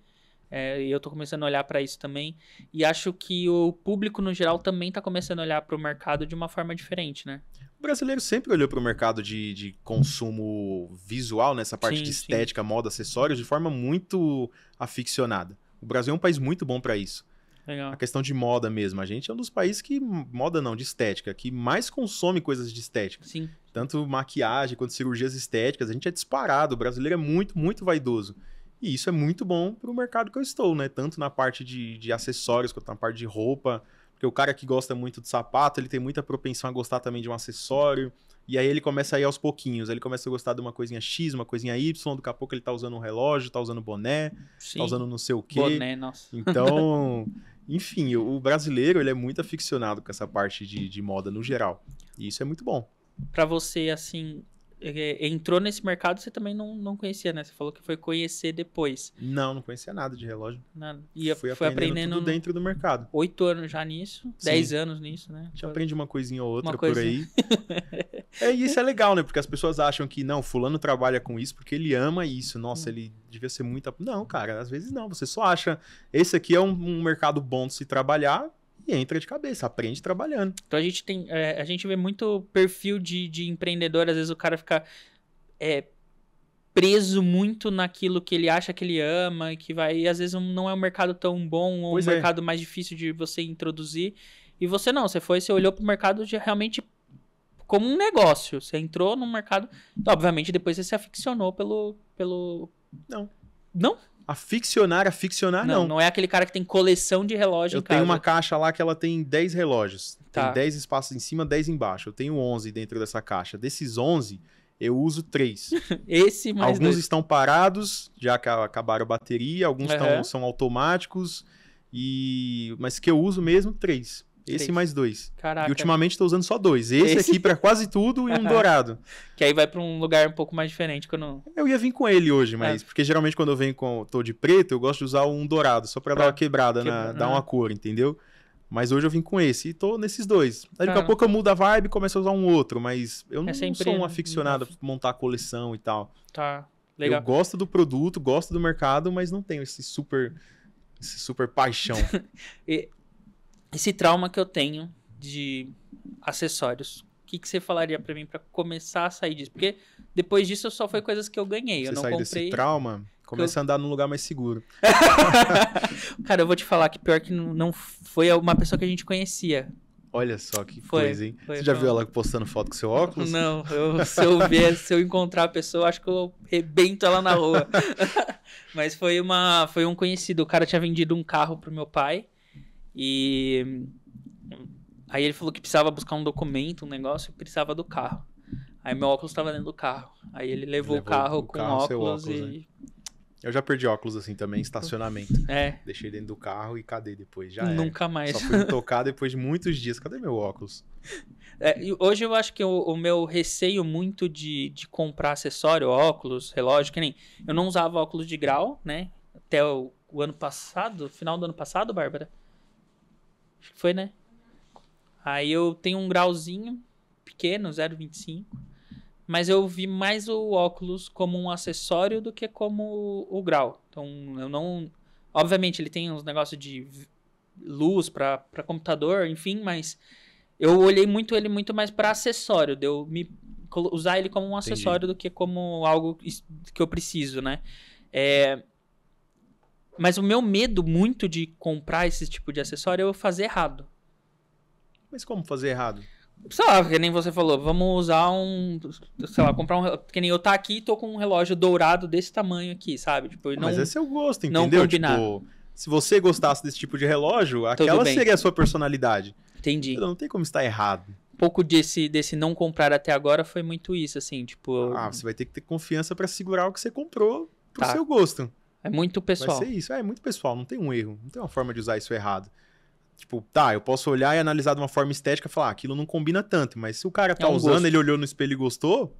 E eu tô começando a olhar pra isso também. E acho que o público, no geral, também tá começando a olhar pro mercado de uma forma diferente, né? O brasileiro sempre olhou para o mercado de consumo visual, nessa parte de estética, moda, acessórios, de forma muito aficionada. O Brasil é um país muito bom para isso. Legal. A questão de moda mesmo. A gente é um dos países que, moda não, de estética, que mais consome coisas de estética. Sim. Tanto maquiagem quanto cirurgias estéticas. A gente é disparado. O brasileiro é muito, muito vaidoso. E isso é muito bom para o mercado que eu estou, né? Tanto na parte de acessórios, quanto na parte de roupa. Porque o cara que gosta muito de sapato, ele tem muita propensão a gostar também de um acessório. E aí ele começa a ir aos pouquinhos. Ele começa a gostar de uma coisinha X, uma coisinha Y. Daqui a pouco ele tá usando um relógio, tá usando boné, Sim. tá usando não sei o quê. Boné, nossa. Então, enfim, o brasileiro, ele é muito aficionado com essa parte de moda no geral. E isso é muito bom. Pra você, assim, entrou nesse mercado, você também não conhecia, né? Você falou que foi conhecer depois. Não conhecia nada de relógio. Nada. E Fui foi aprendendo tudo dentro do mercado. 8 anos já nisso, 10 anos nisso, né? A gente aprende uma coisinha ou outra Uma por aí. E isso é legal, né? Porque as pessoas acham que, não, fulano trabalha com isso porque ele ama isso. Nossa, ele devia ser muito... Não, cara, às vezes não. Você só acha, esse aqui é um mercado bom de se trabalhar e entra de cabeça, aprende trabalhando. Então a gente vê muito perfil de empreendedor, às vezes o cara fica preso muito naquilo que ele acha que ele ama, e às vezes não é um mercado tão bom, ou um mercado mais difícil de você introduzir. E você não, você olhou pro mercado realmente como um negócio. Você entrou no mercado, obviamente depois você se aficionou pelo... Não. Não? Aficionar não. Não é aquele cara que tem coleção de relógios em casa. Eu tenho uma caixa lá que ela tem 10 relógios. Tá. Tem 10 espaços em cima, 10 embaixo. Eu tenho 11 dentro dessa caixa. Desses 11, eu uso 3. Esse mais alguns 2. estão parados, já acabaram a bateria. Alguns são automáticos. Mas que eu uso mesmo, 3. Esse mais 2. Caraca. E ultimamente tô usando só 2. Esse aqui pra quase tudo e um dourado. Que aí vai pra um lugar um pouco mais diferente quando... Eu ia vir com ele hoje, mas... Porque geralmente quando eu venho tô de preto, eu gosto de usar um dourado, só pra dar uma quebrada, dar uma cor, entendeu? Mas hoje eu vim com esse e tô nesses 2. Aí daqui a pouco eu mudo a vibe e começo a usar um outro, mas eu não sou um aficionado por montar a coleção e tal. Tá, legal. Eu gosto do produto, gosto do mercado, mas não tenho esse super paixão. Esse trauma que eu tenho de acessórios, o que você falaria pra mim pra começar a sair disso? Porque depois disso só foi coisas que eu ganhei. Eu não comprei... desse trauma, começa a andar num lugar mais seguro. Cara, eu vou te falar que pior que não foi uma pessoa que a gente conhecia. Olha só que coisa, hein? Você já viu ela postando foto com seu óculos? Não, se eu encontrar a pessoa, acho que eu rebento ela na rua. Mas foi um conhecido. O cara tinha vendido um carro pro meu pai. E aí ele falou que precisava buscar um documento, um negócio, e precisava do carro. Aí meu óculos estava dentro do carro. Aí ele levou o carro com óculos e... Né? Eu já perdi óculos assim também, em estacionamento. Deixei dentro do carro e cadê depois? Já Nunca mais. Só fui me tocar depois de muitos dias. Cadê meu óculos? Hoje eu acho que o meu receio muito de comprar acessório, óculos, relógio, que nem... Eu não usava óculos de grau, né? Até o ano passado, final do ano passado, Bárbara? Acho que foi, né? Aí eu tenho um grauzinho pequeno, 0,25. Mas eu vi mais o óculos como um acessório do que como o grau. Então, eu não... Obviamente, ele tem uns negócios de luz para computador, enfim, mas eu olhei ele muito mais para acessório. De eu usar ele como um acessório do que como algo que eu preciso, né? Mas o meu medo muito de comprar esse tipo de acessório é eu fazer errado. Mas como fazer errado? Sei lá, que nem você falou, vamos usar sei lá, comprar um... Que nem eu tá aqui e tô com um relógio dourado desse tamanho aqui, sabe? Tipo, mas esse é o gosto, entendeu? Não combinar. Tipo, se você gostasse desse tipo de relógio, aquela seria a sua personalidade. Entendi. Não tem como estar errado. Um pouco desse não comprar até agora foi muito isso, assim, tipo... Você vai ter que ter confiança pra segurar o que você comprou pro seu gosto. É muito pessoal. Vai ser isso, é muito pessoal, não tem um erro, não tem uma forma de usar isso errado. Tipo, eu posso olhar e analisar de uma forma estética e falar, aquilo não combina tanto, mas se o cara tá usando, gosto. Ele olhou no espelho e gostou,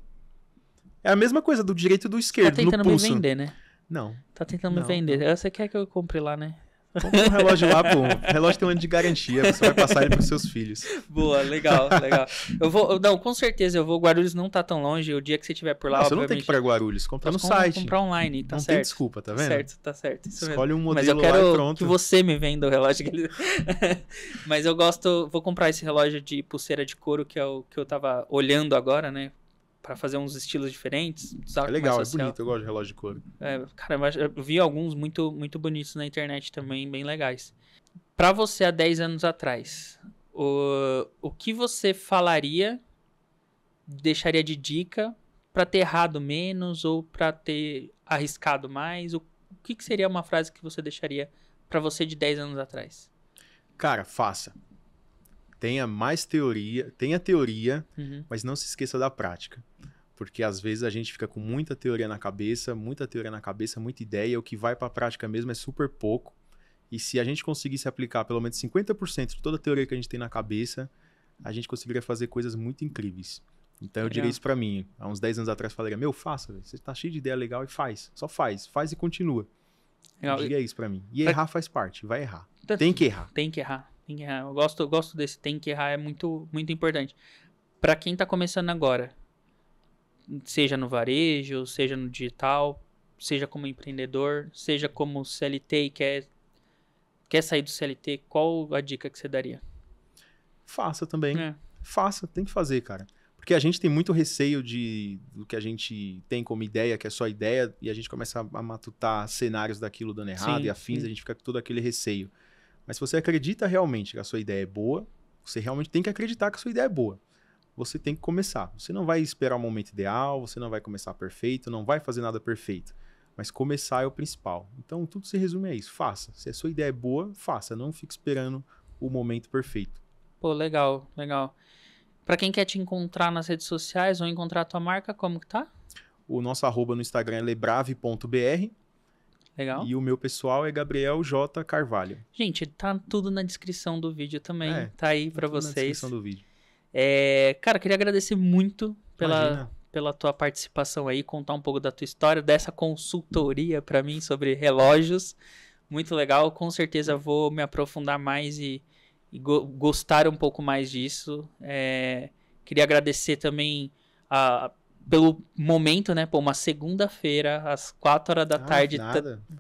é a mesma coisa do direito e do esquerdo, no pulso. Tá tentando me vender, né? Não. Tá tentando me vender. Você quer que eu compre lá, né? Compre um relógio lá, pô. O relógio tem um ano de garantia, você vai passar ele pros seus filhos. Boa, legal. Não, com certeza eu vou. Guarulhos não tá tão longe. O dia que você estiver por lá, você não tem que ir pra Guarulhos, compra no site. Comprar online, tá não certo. Não tem desculpa, tá vendo? Tá certo. Isso escolhe mesmo. um modelo. Mas eu quero lá e pronto. que você me venda o relógio. Mas eu vou comprar esse relógio de pulseira de couro que é o que eu tava olhando agora, né? Pra fazer uns estilos diferentes. É legal, é bonito, eu gosto de relógio de couro. Cara, eu vi alguns muito, muito bonitos na internet também, bem legais. Pra você, há 10 anos atrás, o que você falaria, deixaria de dica pra ter errado menos ou pra ter arriscado mais? O que seria uma frase que você deixaria pra você de 10 anos atrás? Cara, faça. Tenha teoria, mas não se esqueça da prática. Porque às vezes a gente fica com muita teoria na cabeça, muita ideia, o que vai pra prática mesmo é super pouco. E se a gente conseguisse aplicar pelo menos 50% de toda a teoria que a gente tem na cabeça, a gente conseguiria fazer coisas muito incríveis. Então eu diria isso pra mim. Há uns 10 anos atrás eu falaria, faça, você tá cheio de ideia legal e faz. Só faz e continua. Eu diria isso pra mim. E errar faz parte, vai errar. Tem que errar. Tem que errar. Eu gosto desse tem que errar, é muito, muito importante. Pra quem tá começando agora, seja no varejo, seja no digital, seja como empreendedor, seja como CLT e quer sair do CLT, qual a dica que você daria? Faça também. Faça, tem que fazer, cara. Porque a gente tem muito receio do que a gente tem como ideia, que é só ideia, e a gente começa a matutar cenários daquilo dando errado e afins, a gente fica com todo aquele receio. Mas se você acredita realmente que a sua ideia é boa, você realmente tem que acreditar que a sua ideia é boa. Você tem que começar. Você não vai esperar o momento ideal, você não vai começar perfeito, não vai fazer nada perfeito. Mas começar é o principal. Então, tudo se resume a isso. Faça. Se a sua ideia é boa, faça. Não fique esperando o momento perfeito. Pô, legal. Pra quem quer te encontrar nas redes sociais ou encontrar a tua marca, como que tá? O nosso @no Instagram é lebrave.br. Legal. E o meu pessoal é Gabriel J. Carvalho. Gente, tá tudo na descrição do vídeo também. Tá aí pra tudo vocês. Na descrição do vídeo. Cara, queria agradecer muito pela tua participação aí, contar um pouco da tua história, dessa consultoria pra mim sobre relógios. Muito legal. Com certeza vou me aprofundar mais e gostar um pouco mais disso. Queria agradecer também pelo momento, né? Pô, uma segunda-feira, às 4 horas da tarde,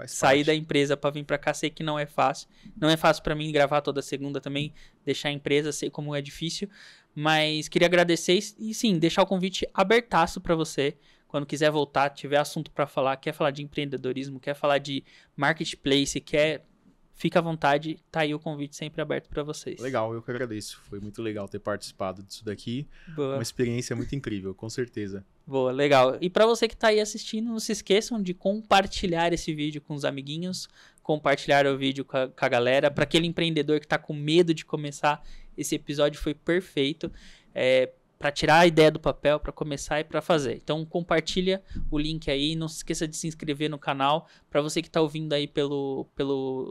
sair da empresa pra vir pra cá, sei que não é fácil. Não é fácil pra mim gravar toda segunda também, deixar a empresa, sei como é difícil. Mas queria agradecer e sim, deixar o convite abertaço pra você. Quando quiser voltar, tiver assunto pra falar, quer falar de empreendedorismo, quer falar de marketplace, fica à vontade, tá aí o convite sempre aberto para vocês. Legal, eu que agradeço. Foi muito legal ter participado disso daqui. Boa. Uma experiência muito incrível, com certeza. Boa, legal. E para você que tá aí assistindo, não se esqueçam de compartilhar esse vídeo com os amiguinhos, compartilhar o vídeo com a galera. Para aquele empreendedor que tá com medo de começar, esse episódio foi perfeito. Para tirar a ideia do papel, para começar e para fazer. Então compartilha o link aí, não se esqueça de se inscrever no canal. Para você que está ouvindo aí pelo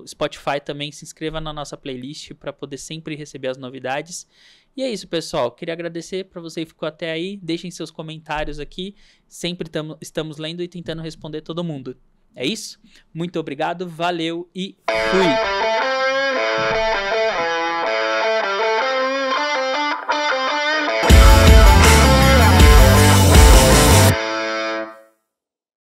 Spotify também, se inscreva na nossa playlist para poder sempre receber as novidades. E é isso, pessoal. Queria agradecer para você que ficou até aí. Deixem seus comentários aqui. Sempre estamos lendo e tentando responder todo mundo. É isso? Muito obrigado, valeu e fui!